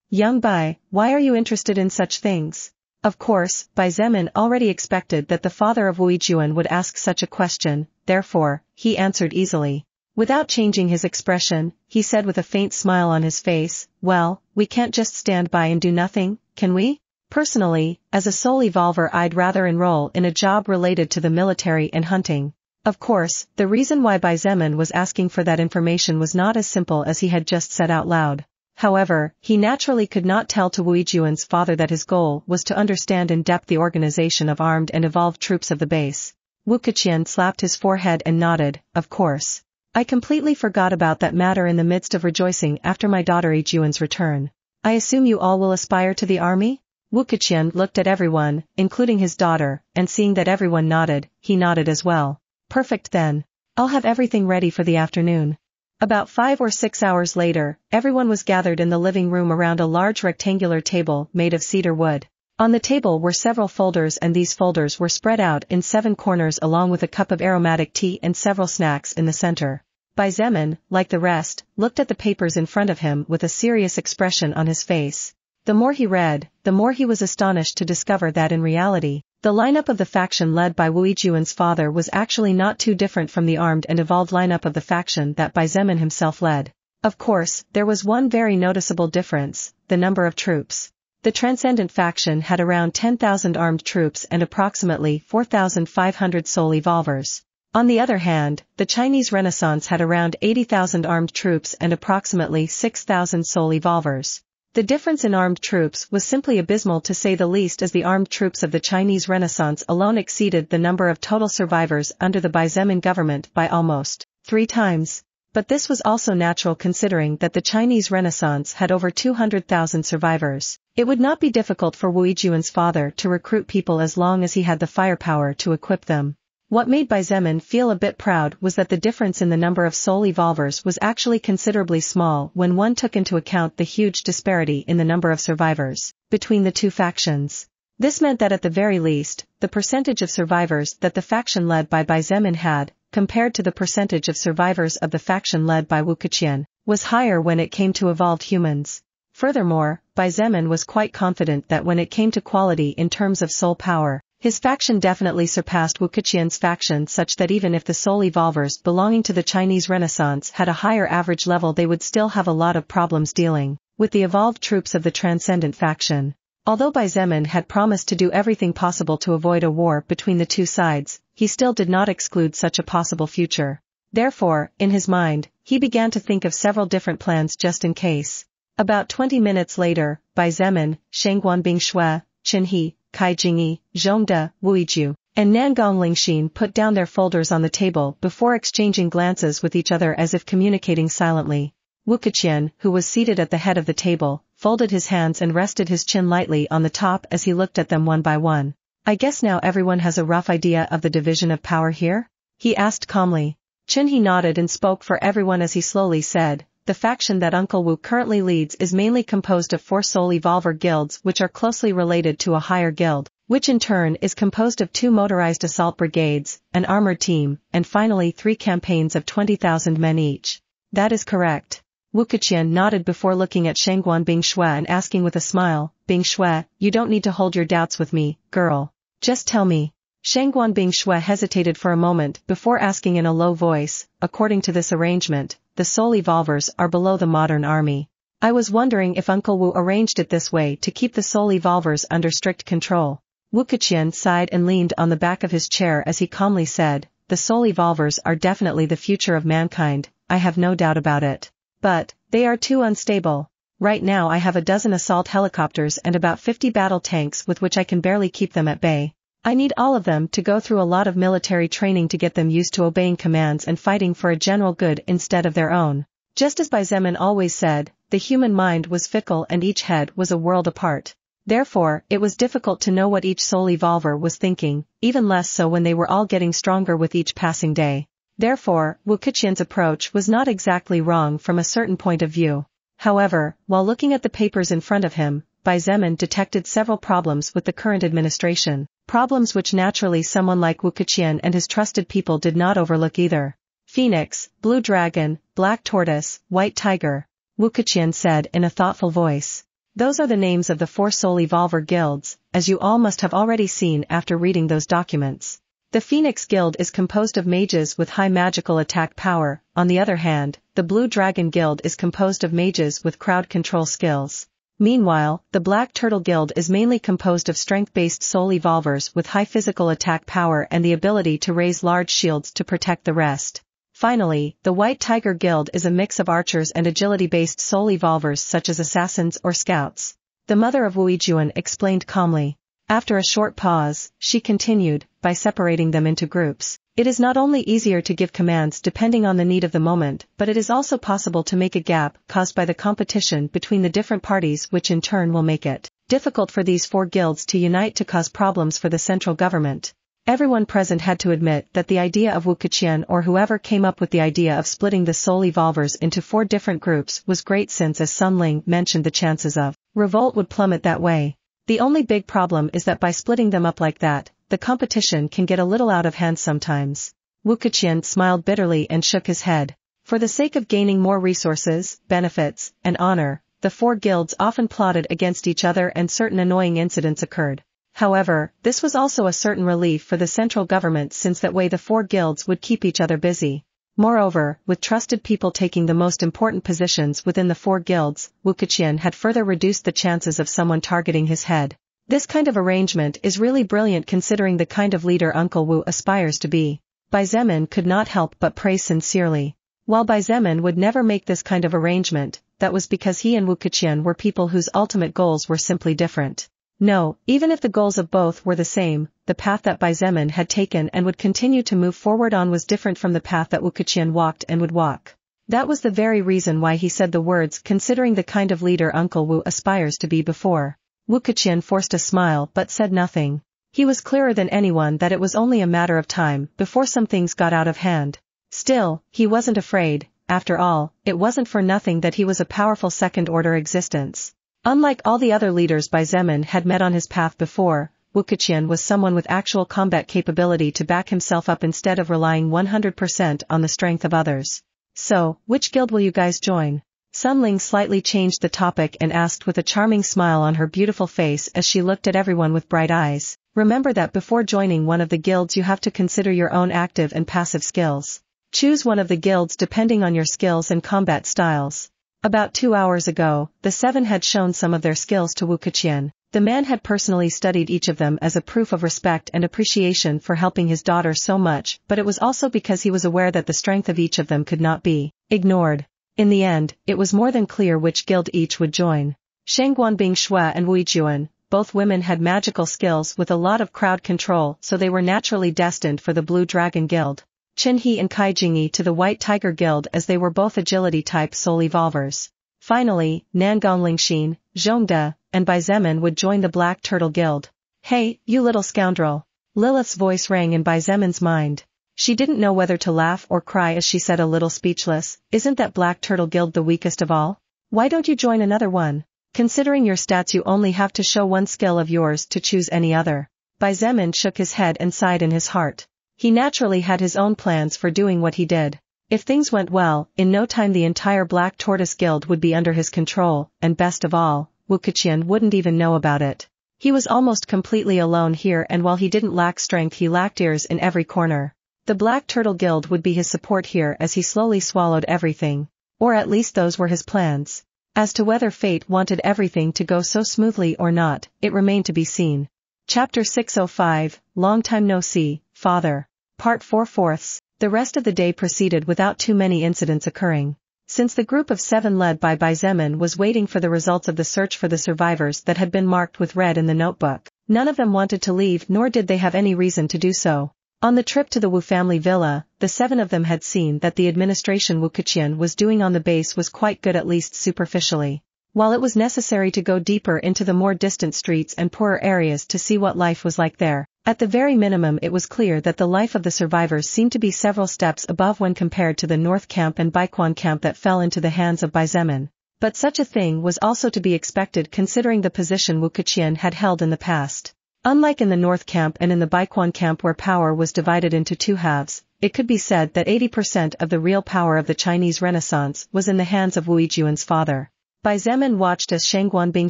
Young Bai, why are you interested in such things?" Of course, Bai Zemin already expected that the father of Wu Juan would ask such a question, therefore, he answered easily. Without changing his expression, he said with a faint smile on his face, "Well, we can't just stand by and do nothing, can we? Personally, as a soul evolver, I'd rather enroll in a job related to the military and hunting." Of course, the reason why Bai Zemin was asking for that information was not as simple as he had just said out loud. However, he naturally could not tell to Wu Juan's father that his goal was to understand in depth the organization of armed and evolved troops of the base. Wu Keqian slapped his forehead and nodded, "Of course. I completely forgot about that matter in the midst of rejoicing after my daughter Juan's return. I assume you all will aspire to the army?" Wu Keqian looked at everyone, including his daughter, and seeing that everyone nodded, he nodded as well. "Perfect then. I'll have everything ready for the afternoon." About 5 or 6 hours later, everyone was gathered in the living room around a large rectangular table made of cedar wood. On the table were several folders, and these folders were spread out in 7 corners along with a cup of aromatic tea and several snacks in the center. Bai Zemin, like the rest, looked at the papers in front of him with a serious expression on his face. The more he read, the more he was astonished to discover that in reality, the lineup of the faction led by Wu Yijuan's father was actually not too different from the armed and evolved lineup of the faction that Bai Zemin himself led. Of course, there was one very noticeable difference: the number of troops. The Transcendent faction had around 10,000 armed troops and approximately 4,500 soul evolvers. On the other hand, the Chinese Renaissance had around 80,000 armed troops and approximately 6,000 soul evolvers. The difference in armed troops was simply abysmal to say the least, as the armed troops of the Chinese Renaissance alone exceeded the number of total survivors under the Bai Zemin government by almost 3 times. But this was also natural considering that the Chinese Renaissance had over 200,000 survivors. It would not be difficult for Wu Yijuan's father to recruit people as long as he had the firepower to equip them. What made Bai Zemin feel a bit proud was that the difference in the number of soul evolvers was actually considerably small when one took into account the huge disparity in the number of survivors between the two factions. This meant that at the very least, the percentage of survivors that the faction led by Bai Zemin had, compared to the percentage of survivors of the faction led by Wu Keqian, was higher when it came to evolved humans. Furthermore, Bai Zemin was quite confident that when it came to quality in terms of soul power, his faction definitely surpassed Wu Keqian's faction, such that even if the soul evolvers belonging to the Chinese Renaissance had a higher average level, they would still have a lot of problems dealing with the evolved troops of the Transcendent faction. Although Bai Zemin had promised to do everything possible to avoid a war between the two sides, he still did not exclude such a possible future. Therefore, in his mind, he began to think of several different plans just in case. About 20 minutes later, Bai Zemin, Shengguan Bingshui, Qin He, Kai Jingyi, Zhongde, Wu Yiju, and Nangong Lingxin put down their folders on the table before exchanging glances with each other as if communicating silently. Wu Keqian, who was seated at the head of the table, folded his hands and rested his chin lightly on the top as he looked at them one by one. "I guess now everyone has a rough idea of the division of power here?" he asked calmly. Qin He nodded and spoke for everyone as he slowly said, "The faction that Uncle Wu currently leads is mainly composed of 4 soul evolver guilds which are closely related to a higher guild, which in turn is composed of 2 motorized assault brigades, an armored team, and finally 3 campaigns of 20,000 men each." "That is correct." Wu Keqian nodded before looking at Shengguan Bingshui and asking with a smile, "Bingshui, you don't need to hold your doubts with me, girl. Just tell me." Shengguan Bingshui hesitated for a moment before asking in a low voice, "According to this arrangement, the soul evolvers are below the modern army. I was wondering if Uncle Wu arranged it this way to keep the soul evolvers under strict control." Wu Keqian sighed and leaned on the back of his chair as he calmly said, "The soul evolvers are definitely the future of mankind, I have no doubt about it. But, they are too unstable. Right now I have a dozen assault helicopters and about 50 battle tanks with which I can barely keep them at bay. I need all of them to go through a lot of military training to get them used to obeying commands and fighting for a general good instead of their own." Just as Bai Zemin always said, the human mind was fickle and each head was a world apart. Therefore, it was difficult to know what each soul evolver was thinking, even less so when they were all getting stronger with each passing day. Therefore, Wu Keqian's approach was not exactly wrong from a certain point of view. However, while looking at the papers in front of him, Bai Zemin detected several problems with the current administration, problems which naturally someone like Wu Keqian and his trusted people did not overlook either. "Phoenix, Blue Dragon, Black Tortoise, White Tiger," Wu Keqian said in a thoughtful voice. "Those are the names of the 4 soul evolver guilds, as you all must have already seen after reading those documents. The Phoenix Guild is composed of mages with high magical attack power. On the other hand, the Blue Dragon Guild is composed of mages with crowd control skills. Meanwhile, the Black Turtle Guild is mainly composed of strength-based soul evolvers with high physical attack power and the ability to raise large shields to protect the rest. Finally, the White Tiger Guild is a mix of archers and agility-based soul evolvers such as assassins or scouts." The mother of Wu Yijuan explained calmly. After a short pause, she continued, "By separating them into groups, it is not only easier to give commands depending on the need of the moment, but it is also possible to make a gap caused by the competition between the different parties, which in turn will make it difficult for these 4 guilds to unite to cause problems for the central government." Everyone present had to admit that the idea of Wu Keqian or whoever came up with the idea of splitting the soul evolvers into 4 different groups was great, since, as Sun Ling mentioned, the chances of revolt would plummet that way. The only big problem is that by splitting them up like that, the competition can get a little out of hand sometimes. Wu Keqian smiled bitterly and shook his head. For the sake of gaining more resources, benefits, and honor, the four guilds often plotted against each other and certain annoying incidents occurred. However, this was also a certain relief for the central government since that way the four guilds would keep each other busy. Moreover, with trusted people taking the most important positions within the four guilds, Wu Keqian had further reduced the chances of someone targeting his head. This kind of arrangement is really brilliant considering the kind of leader Uncle Wu aspires to be. Bai Zemin could not help but praise sincerely. While Bai Zemin would never make this kind of arrangement, that was because he and Wu Keqian were people whose ultimate goals were simply different. No, even if the goals of both were the same, the path that Bai Zemin had taken and would continue to move forward on was different from the path that Wu Keqian walked and would walk. That was the very reason why he said the words considering the kind of leader Uncle Wu aspires to be before. Wu Keqian forced a smile but said nothing. He was clearer than anyone that it was only a matter of time before some things got out of hand. Still, he wasn't afraid. After all, it wasn't for nothing that he was a powerful second-order existence. Unlike all the other leaders Bai Zemin had met on his path before, Wu Keqian was someone with actual combat capability to back himself up instead of relying 100% on the strength of others. So, which guild will you guys join? Sun Ling slightly changed the topic and asked with a charming smile on her beautiful face as she looked at everyone with bright eyes. Remember that before joining one of the guilds you have to consider your own active and passive skills. Choose one of the guilds depending on your skills and combat styles. About 2 hours ago, the seven had shown some of their skills to Wu Keqian. The man had personally studied each of them as a proof of respect and appreciation for helping his daughter so much, but it was also because he was aware that the strength of each of them could not be ignored. In the end, it was more than clear which guild each would join. Shangguanbing Shui and Wu Juan, both women had magical skills with a lot of crowd control, so they were naturally destined for the Blue Dragon Guild. Chen He and Kai Jingyi to the White Tiger Guild as they were both agility-type soul evolvers. Finally, Nangang Lingxin, Zhongde, and Bai Zemin would join the Black Turtle Guild. Hey, you little scoundrel! Lilith's voice rang in Bai Zemin's mind. She didn't know whether to laugh or cry as she said a little speechless, isn't that Black Turtle Guild the weakest of all? Why don't you join another one? Considering your stats you only have to show one skill of yours to choose any other. Bai Zemin shook his head and sighed in his heart. He naturally had his own plans for doing what he did. If things went well, in no time the entire Black Tortoise Guild would be under his control, and best of all, Wu Keqian wouldn't even know about it. He was almost completely alone here and while he didn't lack strength he lacked ears in every corner. The Black Turtle Guild would be his support here as he slowly swallowed everything. Or at least those were his plans. As to whether fate wanted everything to go so smoothly or not, it remained to be seen. Chapter 605, Long Time No See, Father. Part 4/4. The rest of the day proceeded without too many incidents occurring. Since the group of 7 led by Bai Zemin was waiting for the results of the search for the survivors that had been marked with red in the notebook, none of them wanted to leave nor did they have any reason to do so. On the trip to the Wu family villa, the 7 of them had seen that the administration Wu Keqian was doing on the base was quite good at least superficially. While it was necessary to go deeper into the more distant streets and poorer areas to see what life was like there, at the very minimum it was clear that the life of the survivors seemed to be several steps above when compared to the North Camp and Baiquan Camp that fell into the hands of Bai Zemin. But such a thing was also to be expected considering the position Wu Keqian had held in the past. Unlike in the North Camp and in the Baiquan Camp where power was divided into 2 halves, it could be said that 80% of the real power of the Chinese Renaissance was in the hands of Wu Juan's father. Bai Zemin watched as Shangguanbing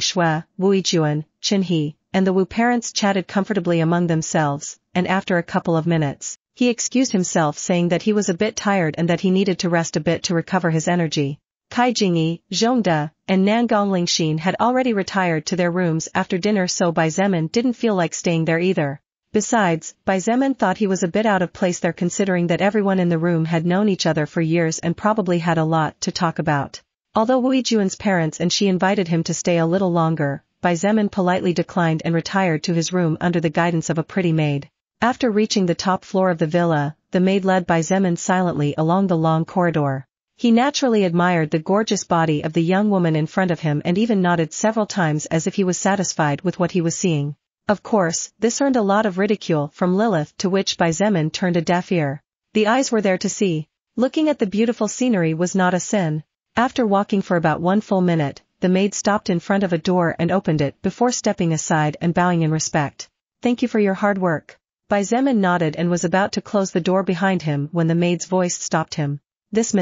Shui, Wu Juan, Chen He, and the Wu parents chatted comfortably among themselves, and after a couple of minutes, he excused himself saying that he was a bit tired and that he needed to rest a bit to recover his energy. Kai Jingyi, Zhongde, and Nangang Lingxin had already retired to their rooms after dinner so Bai Zemin didn't feel like staying there either. Besides, Bai Zemin thought he was a bit out of place there considering that everyone in the room had known each other for years and probably had a lot to talk about. Although Wu Juan's parents and she invited him to stay a little longer, Bai Zemin politely declined and retired to his room under the guidance of a pretty maid. After reaching the top floor of the villa, the maid led Bai Zemin silently along the long corridor. He naturally admired the gorgeous body of the young woman in front of him and even nodded several times as if he was satisfied with what he was seeing. Of course, this earned a lot of ridicule from Lilith to which Bai Zemin turned a deaf ear. The eyes were there to see. Looking at the beautiful scenery was not a sin. After walking for about 1 full minute, the maid stopped in front of a door and opened it before stepping aside and bowing in respect. Thank you for your hard work. Bai Zemin nodded and was about to close the door behind him when the maid's voice stopped him. This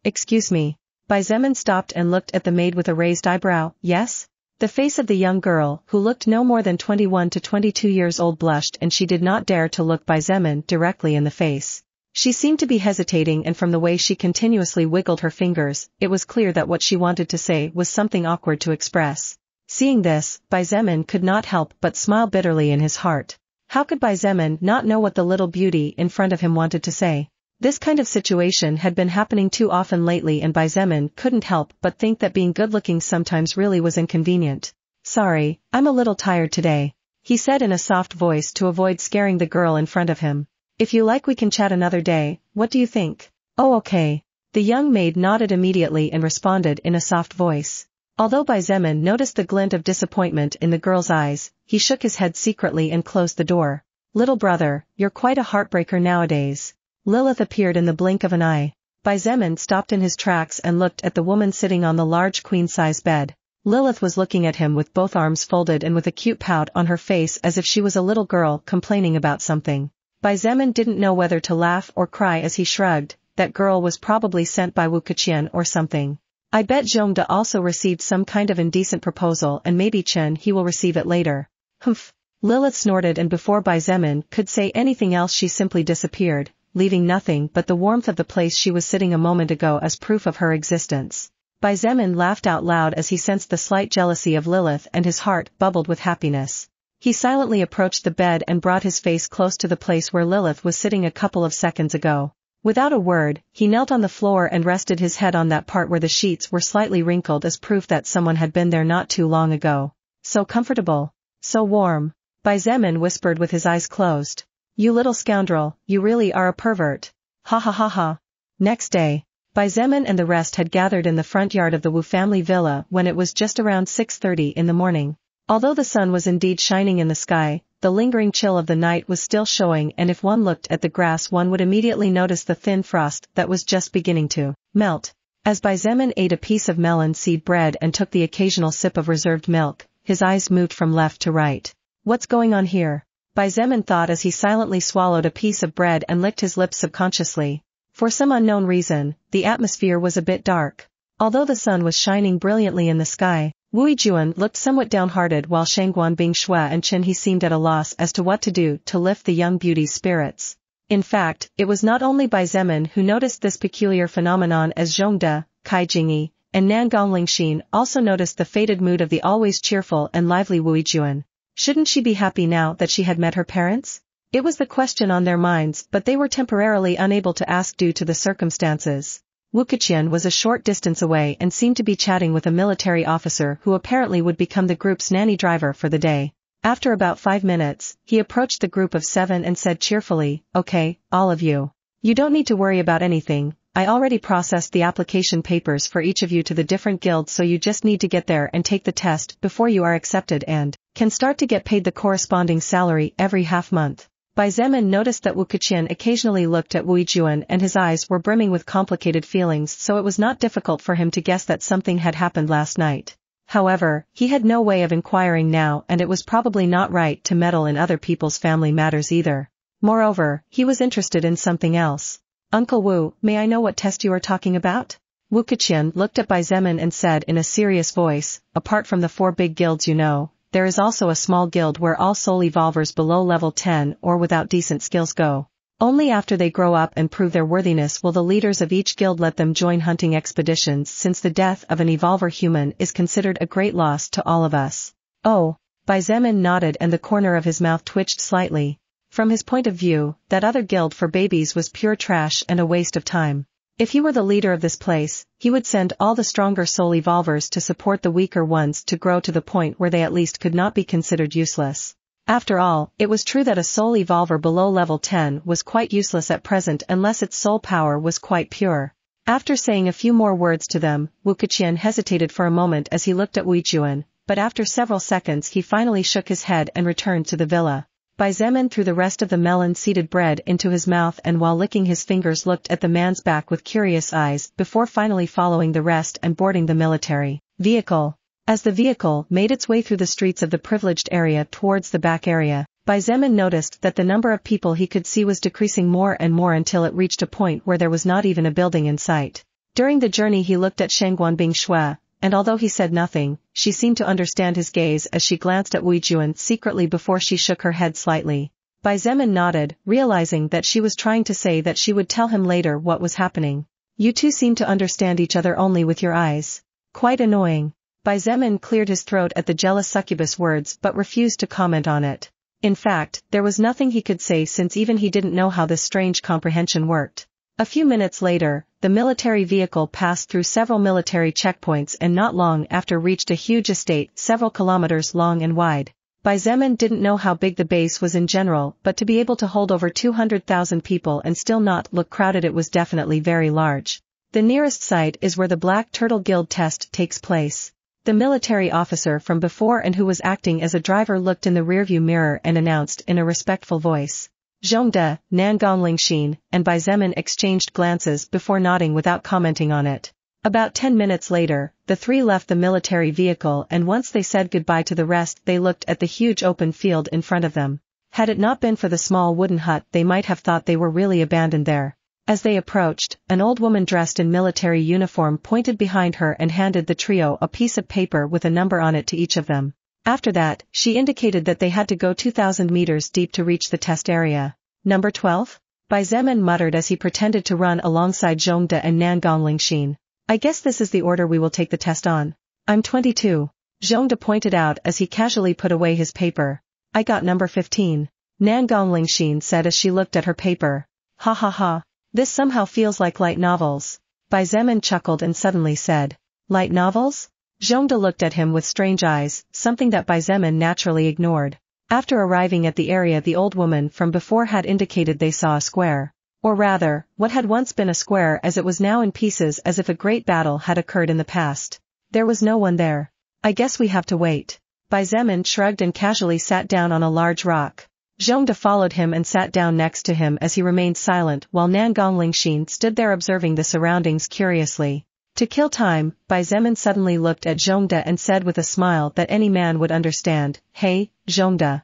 excuse me. Xietain stopped and looked at the maid with a raised eyebrow. Yes? The face of the young girl, who looked no more than 21 to 22 years old, blushed, and she did not dare to look Xietain directly in the face. She seemed to be hesitating, and from the way she continuously wiggled her fingers, it was clear that what she wanted to say was something awkward to express. Seeing this, Xietain could not help but smile bitterly in his heart. How could Xietain not know what the little beauty in front of him wanted to say? This kind of situation had been happening too often lately, and Xietain couldn't help but think that being good-looking sometimes really was inconvenient. Sorry, I'm a little tired today, he said in a soft voice to avoid scaring the girl in front of him. If you like we can chat another day, what do you think? Oh okay. The young maid nodded immediately and responded in a soft voice. Although Xietain noticed the glint of disappointment in the girl's eyes, he shook his head secretly and closed the door. Little brother, you're quite a heartbreaker nowadays. Lilith appeared in the blink of an eye. Xietain stopped in his tracks and looked at the woman sitting on the large queen-size bed. Lilith was looking at him with both arms folded and with a cute pout on her face as if she was a little girl complaining about something. Xietain didn't know whether to laugh or cry as he shrugged. That girl was probably sent by Chen or something. I bet Zhongda also received some kind of indecent proposal, and maybe he will receive it later. Humph. Lilith snorted, and before Xietain could say anything else she simply disappeared, leaving nothing but the warmth of the place she was sitting a moment ago as proof of her existence. Xietain laughed out loud as he sensed the slight jealousy of Lilith, and his heart bubbled with happiness. He silently approached the bed and brought his face close to the place where Lilith was sitting a couple of seconds ago. Without a word, he knelt on the floor and rested his head on that part where the sheets were slightly wrinkled as proof that someone had been there not too long ago. So comfortable. So warm. Xietain whispered with his eyes closed. You little scoundrel, you really are a pervert. Ha ha ha ha. Next day, Xietain and the rest had gathered in the front yard of the Wu family villa when it was just around 6:30 in the morning. Although the sun was indeed shining in the sky, the lingering chill of the night was still showing, and if one looked at the grass one would immediately notice the thin frost that was just beginning to melt. As Xietain ate a piece of melon seed bread and took the occasional sip of reserved milk, his eyes moved from left to right. What's going on here? Xietain thought as he silently swallowed a piece of bread and licked his lips subconsciously. For some unknown reason, the atmosphere was a bit dark. Although the sun was shining brilliantly in the sky, Wu Juan looked somewhat downhearted, while Shangguan Bingshui and Chen He seemed at a loss as to what to do to lift the young beauty's spirits. In fact, it was not only Xietain who noticed this peculiar phenomenon, as Zhongda, Kai Jingyi, and Nan Gonglingxin also noticed the faded mood of the always cheerful and lively Wu Juan. Shouldn't she be happy now that she had met her parents? It was the question on their minds, but they were temporarily unable to ask due to the circumstances. Wu Qian was a short distance away and seemed to be chatting with a military officer who apparently would become the group's nanny driver for the day. After about 5 minutes, he approached the group of 7 and said cheerfully, "Okay, all of you. You don't need to worry about anything. I already processed the application papers for each of you to the different guilds, so you just need to get there and take the test before you are accepted and can start to get paid the corresponding salary every half month." Xietain noticed that Wu Qian occasionally looked at Wu Juan, and his eyes were brimming with complicated feelings, so it was not difficult for him to guess that something had happened last night. However, he had no way of inquiring now, and it was probably not right to meddle in other people's family matters either. Moreover, he was interested in something else. "Uncle Wu, may I know what test you are talking about?" Wu Qian looked at Xietain and said in a serious voice, "Apart from the 4 big guilds you know, there is also a small guild where all soul evolvers below level 10 or without decent skills go. Only after they grow up and prove their worthiness will the leaders of each guild let them join hunting expeditions, since the death of an evolver human is considered a great loss to all of us." "Oh." Xietain nodded and the corner of his mouth twitched slightly. From his point of view, that other guild for babies was pure trash and a waste of time. If he were the leader of this place, he would send all the stronger soul evolvers to support the weaker ones to grow to the point where they at least could not be considered useless. After all, it was true that a soul evolver below level 10 was quite useless at present unless its soul power was quite pure. After saying a few more words to them, Wu Qian hesitated for a moment as he looked at Wu Juan, but after several seconds he finally shook his head and returned to the villa. Xietain threw the rest of the melon-seeded bread into his mouth and while licking his fingers looked at the man's back with curious eyes before finally following the rest and boarding the military vehicle. As the vehicle made its way through the streets of the privileged area towards the back area, Bai Zemin noticed that the number of people he could see was decreasing more and more until it reached a point where there was not even a building in sight. During the journey he looked at Shangguanbing Shui, and although he said nothing, she seemed to understand his gaze as she glanced at Wu Juan secretly before she shook her head slightly. Bai Zemin nodded, realizing that she was trying to say that she would tell him later what was happening. You two seem to understand each other only with your eyes. Quite annoying. Bai Zemin cleared his throat at the jealous succubus words but refused to comment on it. In fact, there was nothing he could say since even he didn't know how this strange comprehension worked. A few minutes later, the military vehicle passed through several military checkpoints and not long after reached a huge estate several kilometers long and wide. Bai Zemin didn't know how big the base was in general, but to be able to hold over 200,000 people and still not look crowded, it was definitely very large. The nearest site is where the Black Turtle Guild test takes place. The military officer from before and who was acting as a driver looked in the rearview mirror and announced in a respectful voice. Zhongde, Nangong Lingxin, and Bai Zemin exchanged glances before nodding without commenting on it. About 10 minutes later, the three left the military vehicle and once they said goodbye to the rest they looked at the huge open field in front of them. Had it not been for the small wooden hut they might have thought they were really abandoned there. As they approached, an old woman dressed in military uniform pointed behind her and handed the trio a piece of paper with a number on it to each of them. After that, she indicated that they had to go 2,000 meters deep to reach the test area. Number 12? Bai Zemin muttered as he pretended to run alongside Zhongde and Nangong Lingxin. I guess this is the order we will take the test on. I'm 22. Zhongde pointed out as he casually put away his paper. I got number 15. Nangong Lingxin said as she looked at her paper. Ha ha ha. This somehow feels like light novels. Bai Zemin chuckled and suddenly said. Light novels? Zhongde looked at him with strange eyes, something that Bai Zemin naturally ignored. After arriving at the area the old woman from before had indicated they saw a square. Or rather, what had once been a square as it was now in pieces as if a great battle had occurred in the past. There was no one there. I guess we have to wait. Bai Zemin shrugged and casually sat down on a large rock. Zhongde followed him and sat down next to him as he remained silent while Nangong Lingxin stood there observing the surroundings curiously. To kill time, Bai Zemin suddenly looked at Zhongde and said with a smile that any man would understand, Hey, Zhongde.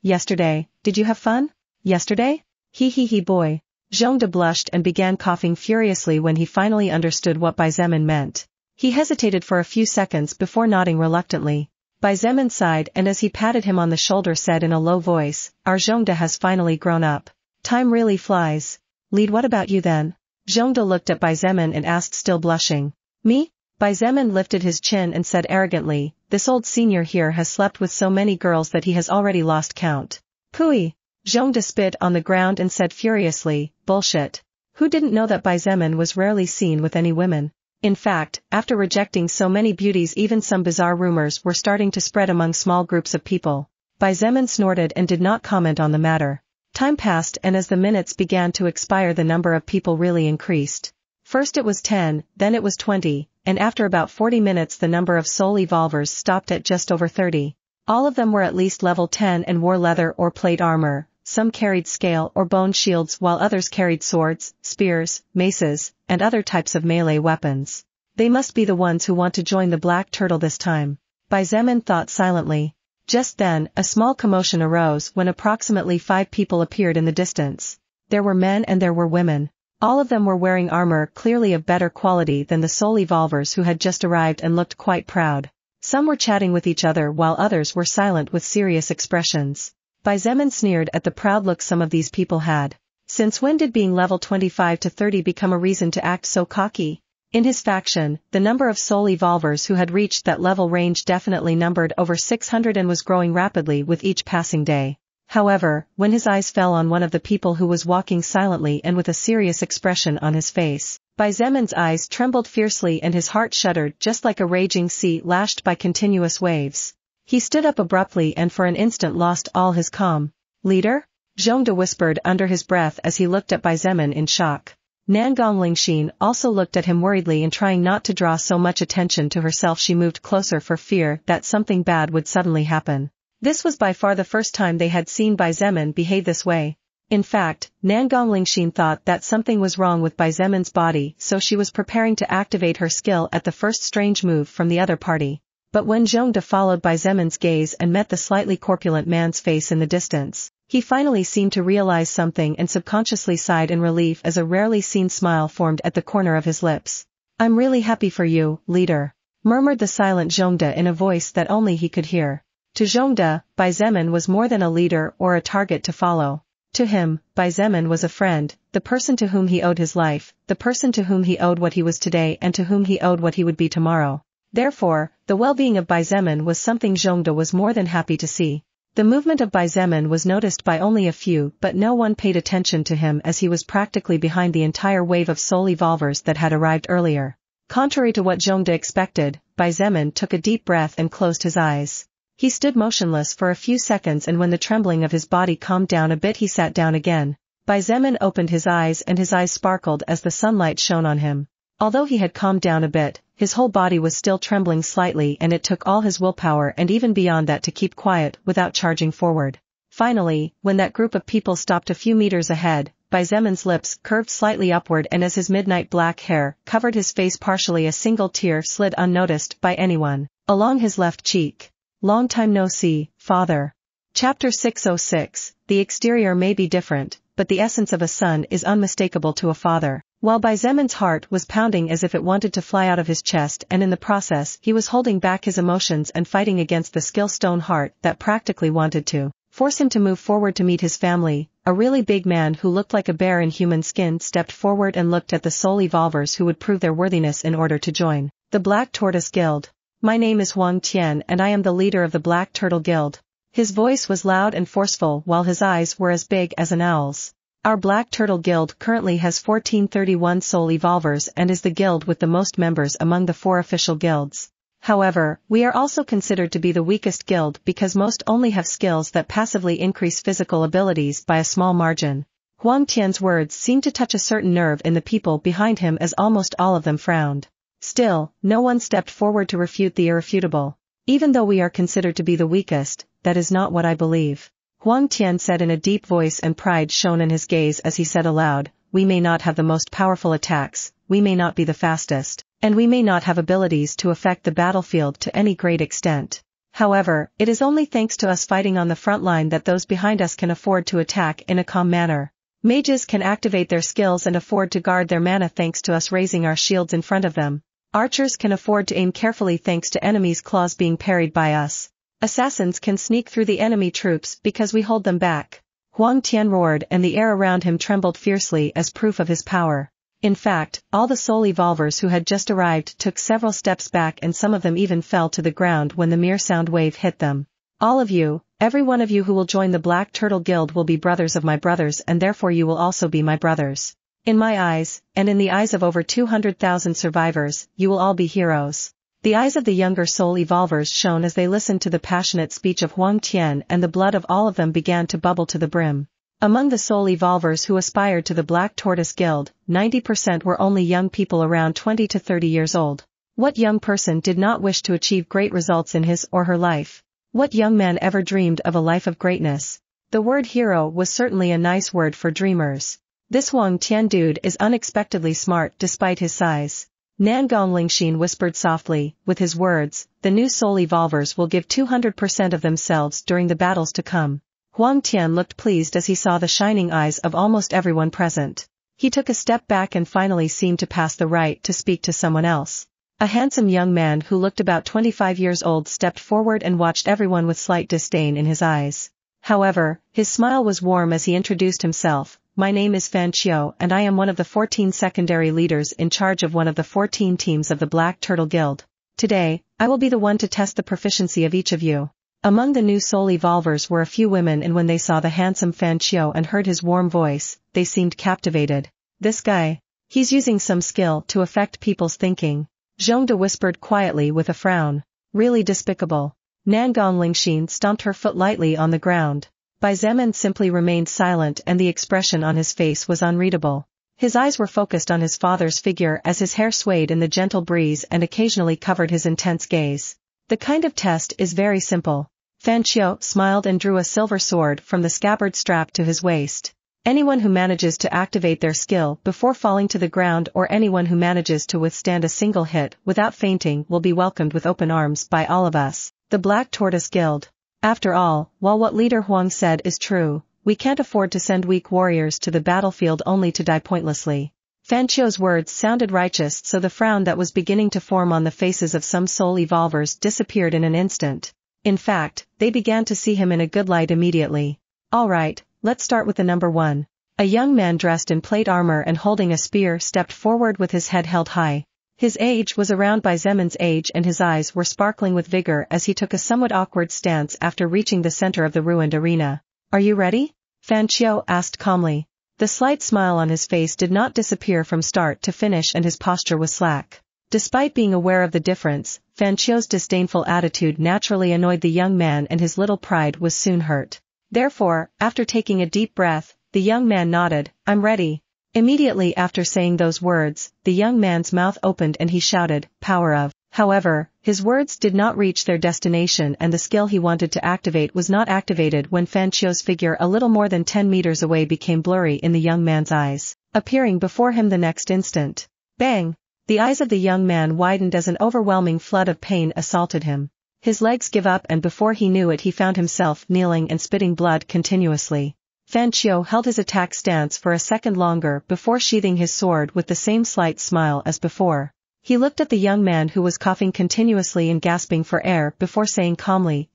Yesterday, did you have fun? Yesterday? He boy. Zhongde blushed and began coughing furiously when he finally understood what Bai Zemin meant. He hesitated for a few seconds before nodding reluctantly. Bai Zemin sighed and as he patted him on the shoulder said in a low voice, Our Zhongde has finally grown up. Time really flies. Lead, what about you then? Zhongde looked at Bai Zemin and asked, still blushing. Me? Bai Zemin lifted his chin and said arrogantly, This old senior here has slept with so many girls that he has already lost count. Pooey. Zhongde spit on the ground and said furiously, Bullshit. Who didn't know that Bai Zemin was rarely seen with any women? In fact, after rejecting so many beauties even some bizarre rumors were starting to spread among small groups of people. Bai Zemin snorted and did not comment on the matter. Time passed and as the minutes began to expire the number of people really increased. First it was 10, then it was 20, and after about 40 minutes the number of soul evolvers stopped at just over 30. All of them were at least level 10 and wore leather or plate armor. Some carried scale or bone shields while others carried swords, spears, maces, and other types of melee weapons. They must be the ones who want to join the Black Turtle this time. Bai Zemin thought silently. Just then, a small commotion arose when approximately 5 people appeared in the distance. There were men and there were women. All of them were wearing armor clearly of better quality than the soul evolvers who had just arrived and looked quite proud. Some were chatting with each other while others were silent with serious expressions. Bai Zemin sneered at the proud look some of these people had. Since when did being level 25 to 30 become a reason to act so cocky? In his faction, the number of soul evolvers who had reached that level range definitely numbered over 600 and was growing rapidly with each passing day. However, when his eyes fell on one of the people who was walking silently and with a serious expression on his face, Bai Zemin's eyes trembled fiercely and his heart shuddered just like a raging sea lashed by continuous waves. He stood up abruptly and for an instant lost all his calm. Leader? Zhongde whispered under his breath as he looked at Bai Zemin in shock. Nangong Lingxin also looked at him worriedly and trying not to draw so much attention to herself she moved closer for fear that something bad would suddenly happen. This was by far the first time they had seen Bai Zemin behave this way. In fact, Nangong Lingxin thought that something was wrong with Bai Zemin's body so she was preparing to activate her skill at the first strange move from the other party. But when Zhongde followed by Zeman's gaze and met the slightly corpulent man's face in the distance, he finally seemed to realize something and subconsciously sighed in relief as a rarely seen smile formed at the corner of his lips. "I'm really happy for you, leader," murmured the silent Zhongde in a voice that only he could hear. To Zhongde, Bai Zeman was more than a leader or a target to follow. To him, Bai Zeman was a friend, the person to whom he owed his life, the person to whom he owed what he was today and to whom he owed what he would be tomorrow. Therefore, the well-being of Bai Zeman was something Zhongde was more than happy to see. The movement of Bai Zeman was noticed by only a few, but no one paid attention to him as he was practically behind the entire wave of soul evolvers that had arrived earlier. Contrary to what Zhongde expected, Bai Zeman took a deep breath and closed his eyes. He stood motionless for a few seconds, and when the trembling of his body calmed down a bit he sat down again. Bai Zeman opened his eyes and his eyes sparkled as the sunlight shone on him. Although he had calmed down a bit, his whole body was still trembling slightly, and it took all his willpower and even beyond that to keep quiet without charging forward. Finally, when that group of people stopped a few meters ahead, Bai Zeman's lips curved slightly upward, and as his midnight black hair covered his face partially, a single tear slid unnoticed by anyone along his left cheek. "Long time no see, father." Chapter 606, The exterior may be different, but the essence of a son is unmistakable to a father. While Bai Zeman's heart was pounding as if it wanted to fly out of his chest, and in the process he was holding back his emotions and fighting against the skill stone heart that practically wanted to force him to move forward to meet his family, a really big man who looked like a bear in human skin stepped forward and looked at the soul evolvers who would prove their worthiness in order to join the Black Tortoise Guild. "My name is Huang Tian and I am the leader of the Black Turtle Guild." His voice was loud and forceful while his eyes were as big as an owl's. "Our Black Turtle Guild currently has 1431 soul evolvers and is the guild with the most members among the 4 official guilds. However, we are also considered to be the weakest guild because most only have skills that passively increase physical abilities by a small margin." Huang Tian's words seemed to touch a certain nerve in the people behind him as almost all of them frowned. Still, no one stepped forward to refute the irrefutable. "Even though we are considered to be the weakest, that is not what I believe," Huang Tian said in a deep voice, and pride shone in his gaze as he said aloud, "We may not have the most powerful attacks, we may not be the fastest, and we may not have abilities to affect the battlefield to any great extent. However, it is only thanks to us fighting on the front line that those behind us can afford to attack in a calm manner. Mages can activate their skills and afford to guard their mana thanks to us raising our shields in front of them. Archers can afford to aim carefully thanks to enemies' claws being parried by us. Assassins can sneak through the enemy troops because we hold them back." Huang Tian roared, and the air around him trembled fiercely as proof of his power. In fact, all the soul evolvers who had just arrived took several steps back, and some of them even fell to the ground when the mere sound wave hit them. "All of you, every one of you who will join the Black Turtle Guild will be brothers of my brothers, and therefore you will also be my brothers. In my eyes, and in the eyes of over 200,000 survivors, you will all be heroes." The eyes of the younger soul evolvers shone as they listened to the passionate speech of Huang Tian, and the blood of all of them began to bubble to the brim. Among the soul evolvers who aspired to the Black Tortoise Guild, 90% were only young people around 20 to 30 years old. What young person did not wish to achieve great results in his or her life? What young man ever dreamed of a life of greatness? The word hero was certainly a nice word for dreamers. This Huang Tian dude is unexpectedly smart despite his size. Nangong Lingxin whispered softly, with his words, "The new soul evolvers will give 200% of themselves during the battles to come." Huang Tian looked pleased as he saw the shining eyes of almost everyone present. He took a step back and finally seemed to pass the right to speak to someone else. A handsome young man who looked about 25 years old stepped forward and watched everyone with slight disdain in his eyes. However, his smile was warm as he introduced himself. "My name is Fan Qiu and I am one of the 14 secondary leaders in charge of one of the 14 teams of the Black Turtle Guild. Today, I will be the one to test the proficiency of each of you." Among the new soul evolvers were a few women, and when they saw the handsome Fan Qiu and heard his warm voice, they seemed captivated. "This guy. He's using some skill to affect people's thinking," Zhongde whispered quietly with a frown. "Really despicable." Nangong Lingxin stomped her foot lightly on the ground. Bai Zeman simply remained silent, and the expression on his face was unreadable. His eyes were focused on his father's figure as his hair swayed in the gentle breeze and occasionally covered his intense gaze. "The kind of test is very simple." Fan Qiu smiled and drew a silver sword from the scabbard strapped to his waist. Anyone who manages to activate their skill before falling to the ground or anyone who manages to withstand a single hit without fainting will be welcomed with open arms by all of us, the Black Tortoise Guild. After all, while what Leader Huang said is true, we can't afford to send weak warriors to the battlefield only to die pointlessly. Fan Qiu's words sounded righteous, so the frown that was beginning to form on the faces of some soul evolvers disappeared in an instant. In fact, they began to see him in a good light immediately. Alright, let's start with the number 1. A young man dressed in plate armor and holding a spear stepped forward with his head held high. His age was around Bai Zemin's age and his eyes were sparkling with vigor as he took a somewhat awkward stance after reaching the center of the ruined arena. Are you ready? Fan Qiu asked calmly. The slight smile on his face did not disappear from start to finish and his posture was slack. Despite being aware of the difference, Fan Qiu's disdainful attitude naturally annoyed the young man and his little pride was soon hurt. Therefore, after taking a deep breath, the young man nodded, I'm ready. Immediately after saying those words, the young man's mouth opened and he shouted, Power of. However, his words did not reach their destination and the skill he wanted to activate was not activated when Fan Qiu's figure a little more than 10 meters away became blurry in the young man's eyes, appearing before him the next instant. Bang! The eyes of the young man widened as an overwhelming flood of pain assaulted him. His legs gave up and before he knew it he found himself kneeling and spitting blood continuously. Fan Qiu held his attack stance for a second longer before sheathing his sword with the same slight smile as before. He looked at the young man who was coughing continuously and gasping for air before saying calmly,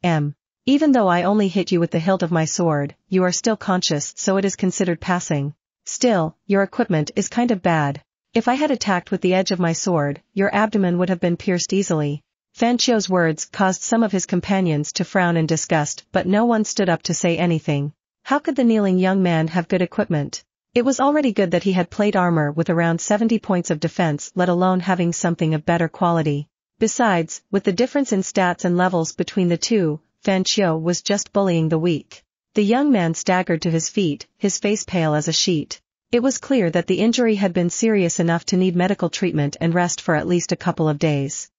Even though I only hit you with the hilt of my sword, you are still conscious so it is considered passing. Still, your equipment is kind of bad. If I had attacked with the edge of my sword, your abdomen would have been pierced easily. Fan Qiu's words caused some of his companions to frown in disgust but no one stood up to say anything. How could the kneeling young man have good equipment? It was already good that he had plate armor with around 70 points of defense let alone having something of better quality. Besides, with the difference in stats and levels between the two, Fan Qiu was just bullying the weak. The young man staggered to his feet, his face pale as a sheet. It was clear that the injury had been serious enough to need medical treatment and rest for at least a couple of days.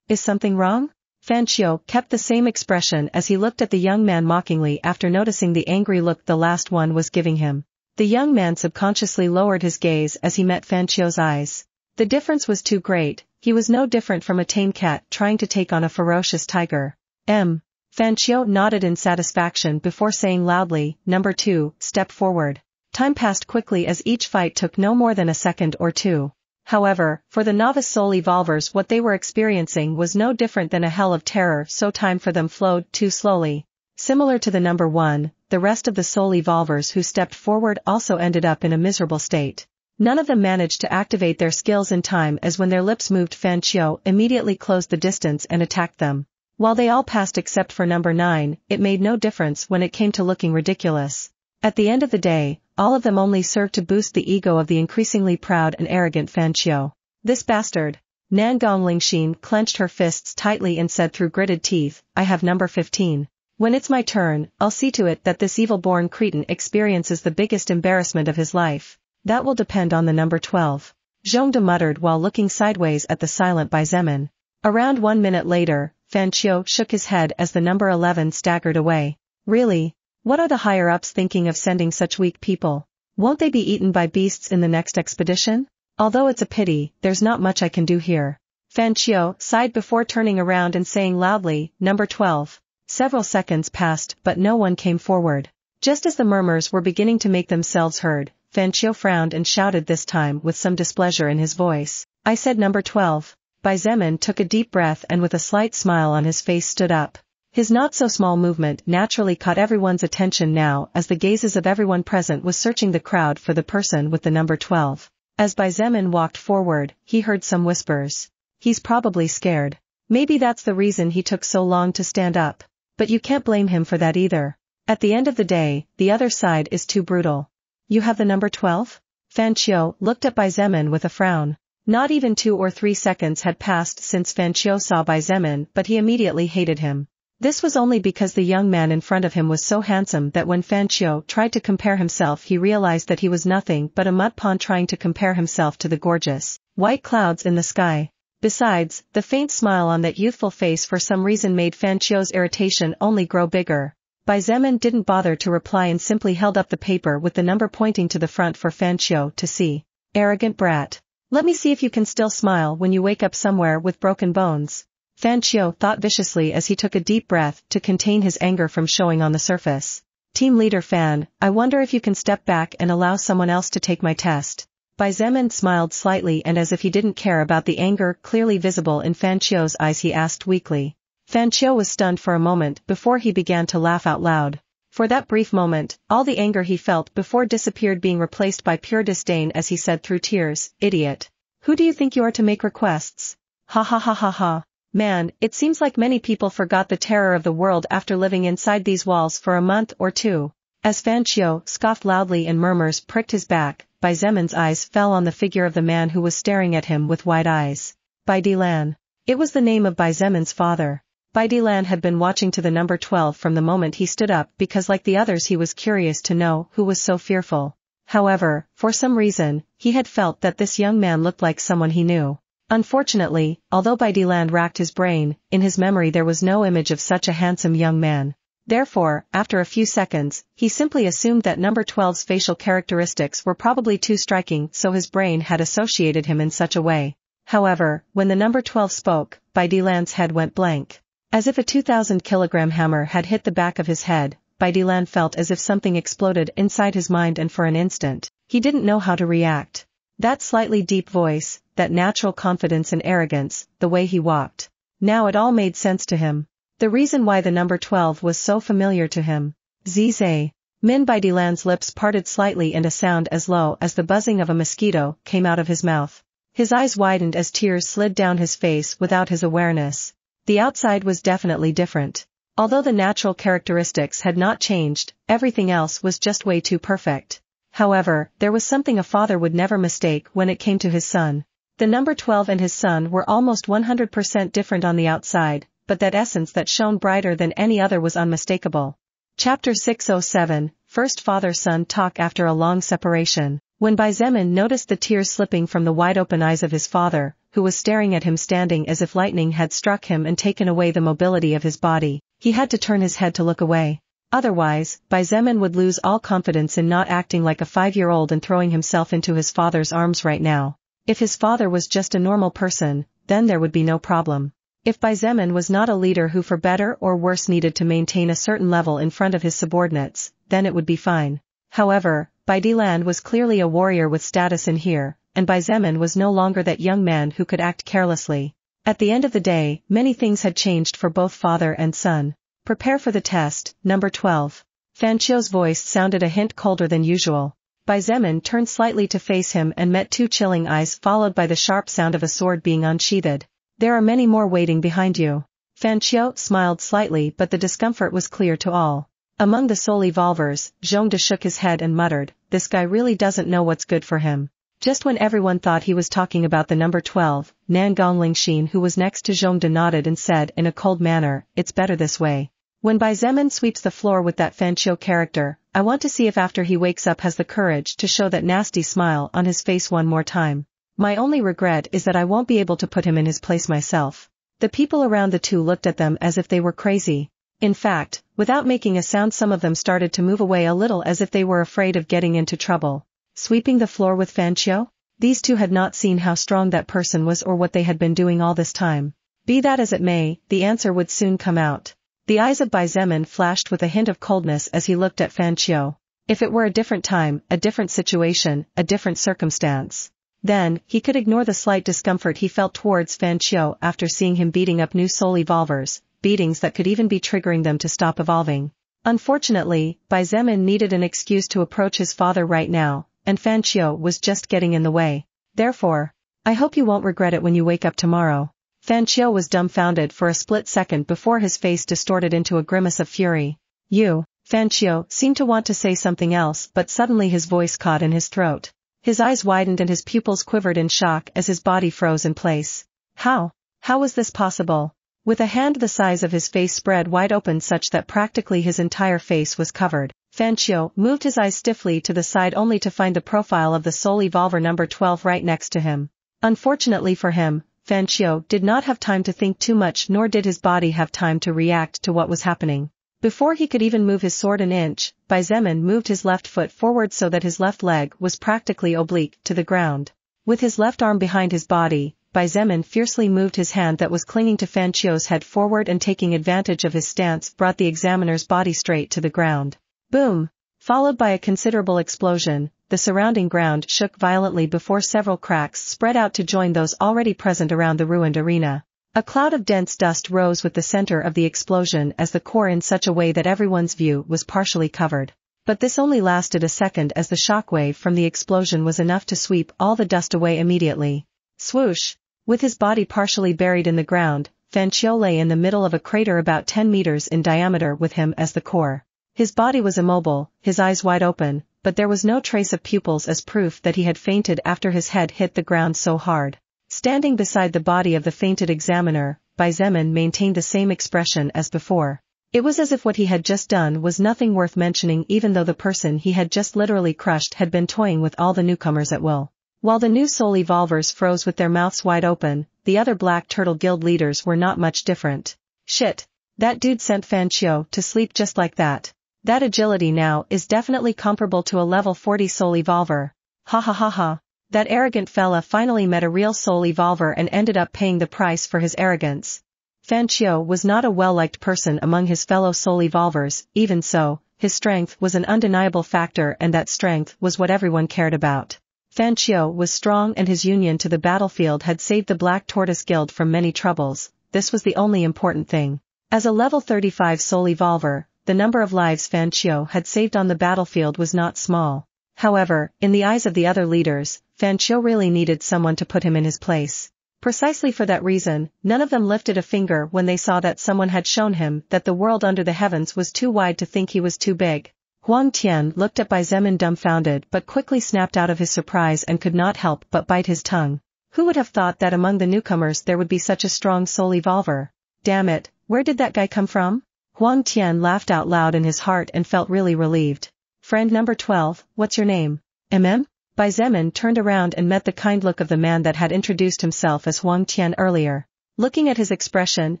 Is something wrong? Fan Qiu kept the same expression as he looked at the young man mockingly after noticing the angry look the last one was giving him. The young man subconsciously lowered his gaze as he met Fan Qiu's eyes. The difference was too great, he was no different from a tame cat trying to take on a ferocious tiger. Fan Qiu nodded in satisfaction before saying loudly, Number 2, step forward. Time passed quickly as each fight took no more than a second or two. However, for the novice soul evolvers what they were experiencing was no different than a hell of terror so time for them flowed too slowly. Similar to the number 1, the rest of the soul evolvers who stepped forward also ended up in a miserable state. None of them managed to activate their skills in time as when their lips moved Fan Qiu immediately closed the distance and attacked them. While they all passed except for number 9, it made no difference when it came to looking ridiculous. At the end of the day, all of them only served to boost the ego of the increasingly proud and arrogant Fan Qiu. This bastard. Nangong Lingxin clenched her fists tightly and said through gritted teeth, I have number 15. When it's my turn, I'll see to it that this evil-born cretin experiences the biggest embarrassment of his life. That will depend on the number 12. Zhongde muttered while looking sideways at the silent Bai Zemin. Around 1 minute later, Fan Qiu shook his head as the number 11 staggered away. Really? What are the higher-ups thinking of sending such weak people? Won't they be eaten by beasts in the next expedition? Although it's a pity, there's not much I can do here. Fan Qiu sighed before turning around and saying loudly, Number 12. Several seconds passed but no one came forward. Just as the murmurs were beginning to make themselves heard, Fan Qiu frowned and shouted this time with some displeasure in his voice. I said number 12. Bai Zemin took a deep breath and with a slight smile on his face stood up. His not-so-small movement naturally caught everyone's attention now as the gazes of everyone present was searching the crowd for the person with the number 12. As Bai Zemin walked forward, he heard some whispers. He's probably scared. Maybe that's the reason he took so long to stand up. But you can't blame him for that either. At the end of the day, the other side is too brutal. You have the number 12? Fan Qiu looked at Bai Zemin with a frown. Not even 2 or 3 seconds had passed since Fan Qiu saw Bai Zemin but he immediately hated him. This was only because the young man in front of him was so handsome that when Fan Qiu tried to compare himself he realized that he was nothing but a mud pawn trying to compare himself to the gorgeous white clouds in the sky. Besides, the faint smile on that youthful face for some reason made Fan Qiu's irritation only grow bigger. Bai Zemin didn't bother to reply and simply held up the paper with the number pointing to the front for Fan Qiu to see. Arrogant brat. Let me see if you can still smile when you wake up somewhere with broken bones. Fan Qiu thought viciously as he took a deep breath to contain his anger from showing on the surface. Team leader Fan, I wonder if you can step back and allow someone else to take my test. Bai Zemin smiled slightly, and as if he didn't care about the anger clearly visible in Fan Qiu's eyes, he asked weakly. Fan Qiu was stunned for a moment before he began to laugh out loud. For that brief moment, all the anger he felt before disappeared, being replaced by pure disdain as he said through tears, Idiot. Who do you think you are to make requests? Ha ha ha ha ha. Man, it seems like many people forgot the terror of the world after living inside these walls for a month or two. As Fan Qiu scoffed loudly and murmurs pricked his back, Bai Zemin's eyes fell on the figure of the man who was staring at him with wide eyes. Bai Dilan. It was the name of Bai Zemin's father. Bai Dilan had been watching to the number 12 from the moment he stood up because, like the others, he was curious to know who was so fearful. However, for some reason, he had felt that this young man looked like someone he knew. Unfortunately, although Bai Dilan racked his brain, in his memory there was no image of such a handsome young man. Therefore, after a few seconds, he simply assumed that number 12's facial characteristics were probably too striking, so his brain had associated him in such a way. However, when the number 12 spoke, Bai Dilan's head went blank. As if a 2,000-kilogram hammer had hit the back of his head, Bai Dilan felt as if something exploded inside his mind, and for an instant, he didn't know how to react. That slightly deep voice, that natural confidence and arrogance, the way he walked. Now it all made sense to him. The reason why the number 12 was so familiar to him. Zizay. Bai Dilan's lips parted slightly and a sound as low as the buzzing of a mosquito came out of his mouth. His eyes widened as tears slid down his face without his awareness. The outside was definitely different. Although the natural characteristics had not changed, everything else was just way too perfect. However, there was something a father would never mistake when it came to his son. The number 12 and his son were almost 100% different on the outside, but that essence that shone brighter than any other was unmistakable. Chapter 607, First Father-Son Talk. After a long separation, when Bai Zemin noticed the tears slipping from the wide-open eyes of his father, who was staring at him standing as if lightning had struck him and taken away the mobility of his body, he had to turn his head to look away. Otherwise, Bai Zemin would lose all confidence in not acting like a 5-year-old and throwing himself into his father's arms right now. If his father was just a normal person, then there would be no problem. If Bai Zemin was not a leader who for better or worse needed to maintain a certain level in front of his subordinates, then it would be fine. However, Bai Dilan was clearly a warrior with status in here, and Bai Zemin was no longer that young man who could act carelessly. At the end of the day, many things had changed for both father and son. Prepare for the test, number 12. Fan Qiu's voice sounded a hint colder than usual. Bai Zemin turned slightly to face him and met two chilling eyes, followed by the sharp sound of a sword being unsheathed. There are many more waiting behind you. Fan Qiu smiled slightly, but the discomfort was clear to all. Among the soul evolvers, Zhongde shook his head and muttered, this guy really doesn't know what's good for him. Just when everyone thought he was talking about the number 12, Nangong Lingxin, who was next to Zhongde, nodded and said in a cold manner, it's better this way. When Bai Zemin sweeps the floor with that Fan Qiu character, I want to see if after he wakes up has the courage to show that nasty smile on his face one more time. My only regret is that I won't be able to put him in his place myself. The people around the two looked at them as if they were crazy. In fact, without making a sound, some of them started to move away a little as if they were afraid of getting into trouble. Sweeping the floor with Fan Qiu? These two had not seen how strong that person was or what they had been doing all this time. Be that as it may, the answer would soon come out. The eyes of Bai Zemin flashed with a hint of coldness as he looked at Fan Qiu. If it were a different time, a different situation, a different circumstance, then he could ignore the slight discomfort he felt towards Fan Qiu after seeing him beating up new soul evolvers, beatings that could even be triggering them to stop evolving. Unfortunately, Bai Zemin needed an excuse to approach his father right now, and Fan Qiu was just getting in the way. Therefore, I hope you won't regret it when you wake up tomorrow. Fan Qiu was dumbfounded for a split second before his face distorted into a grimace of fury. You, Fan Qiu seemed to want to say something else, but suddenly his voice caught in his throat. His eyes widened and his pupils quivered in shock as his body froze in place. How was this possible? With a hand the size of his face spread wide open such that practically his entire face was covered, Fan Qiu moved his eyes stiffly to the side only to find the profile of the soul evolver number 12 right next to him. Unfortunately for him, Fan Qiu did not have time to think too much, nor did his body have time to react to what was happening. Before he could even move his sword an inch, Xietain moved his left foot forward so that his left leg was practically oblique to the ground. With his left arm behind his body, Xietain fiercely moved his hand that was clinging to Fan Qiu's head forward and taking advantage of his stance brought the examiner's body straight to the ground. Boom! Followed by a considerable explosion, the surrounding ground shook violently before several cracks spread out to join those already present around the ruined arena. A cloud of dense dust rose with the center of the explosion as the core in such a way that everyone's view was partially covered. But this only lasted a second as the shockwave from the explosion was enough to sweep all the dust away immediately. Swoosh! With his body partially buried in the ground, Fan Qiu lay in the middle of a crater about 10 meters in diameter with him as the core. His body was immobile, his eyes wide open, but there was no trace of pupils as proof that he had fainted after his head hit the ground so hard. Standing beside the body of the fainted examiner, Xietain maintained the same expression as before. It was as if what he had just done was nothing worth mentioning even though the person he had just literally crushed had been toying with all the newcomers at will. While the new soul evolvers froze with their mouths wide open, the other Black Turtle Guild leaders were not much different. Shit! That dude sent Fan Qiu to sleep just like that. That agility now is definitely comparable to a level 40 soul evolver. Ha ha ha ha. That arrogant fella finally met a real soul evolver and ended up paying the price for his arrogance. Fan Qiu was not a well-liked person among his fellow soul evolvers, even so, his strength was an undeniable factor and that strength was what everyone cared about. Fan Qiu was strong and his union to the battlefield had saved the Black Tortoise Guild from many troubles. This was the only important thing. As a level 35 soul evolver, the number of lives Fan Qiu had saved on the battlefield was not small. However, in the eyes of the other leaders, Fan Qiu really needed someone to put him in his place. Precisely for that reason, none of them lifted a finger when they saw that someone had shown him that the world under the heavens was too wide to think he was too big. Huang Tian looked at Xietain dumbfounded but quickly snapped out of his surprise and could not help but bite his tongue. Who would have thought that among the newcomers there would be such a strong soul evolver? Damn it, where did that guy come from? Huang Tian laughed out loud in his heart and felt really relieved. Friend number 12, what's your name? Xietain turned around and met the kind look of the man that had introduced himself as Huang Tian earlier. Looking at his expression,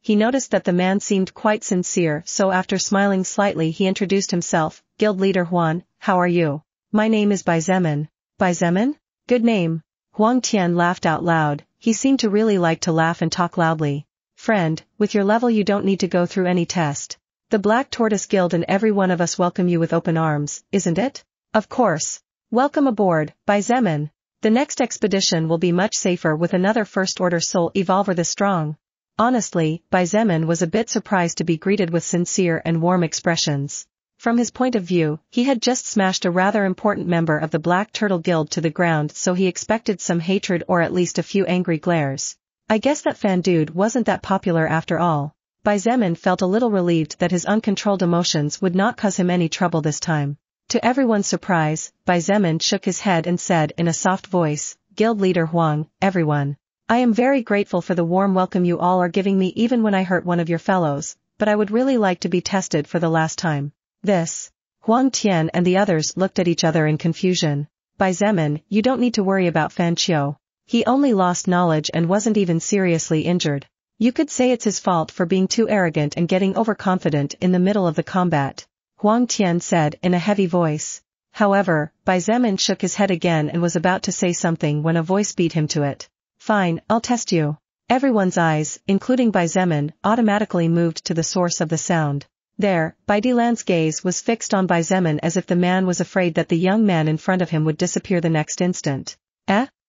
he noticed that the man seemed quite sincere, so after smiling slightly he introduced himself. Guild leader Huan, how are you? My name is Xietain. Xietain? Good name. Huang Tian laughed out loud. He seemed to really like to laugh and talk loudly. Friend, with your level you don't need to go through any test. The Black Tortoise Guild and every one of us welcome you with open arms, isn't it? Of course. Welcome aboard, Xietain. The next expedition will be much safer with another first-order soul evolver this strong. Honestly, Xietain was a bit surprised to be greeted with sincere and warm expressions. From his point of view, he had just smashed a rather important member of the Black Turtle Guild to the ground, so he expected some hatred or at least a few angry glares. I guess that fan dude wasn't that popular after all. Xietain felt a little relieved that his uncontrolled emotions would not cause him any trouble this time. To everyone's surprise, Xietain shook his head and said in a soft voice, Guild leader Huang, everyone. I am very grateful for the warm welcome you all are giving me even when I hurt one of your fellows, but I would really like to be tested for the last time. This. Huang Tian and the others looked at each other in confusion. Xietain, you don't need to worry about Fan Qiu. He only lost knowledge and wasn't even seriously injured. You could say it's his fault for being too arrogant and getting overconfident in the middle of the combat. Huang Tian said in a heavy voice. However, Xietain shook his head again and was about to say something when a voice beat him to it. Fine, I'll test you. Everyone's eyes, including Xietain, automatically moved to the source of the sound. There, Baidilan's gaze was fixed on Xietain as if the man was afraid that the young man in front of him would disappear the next instant.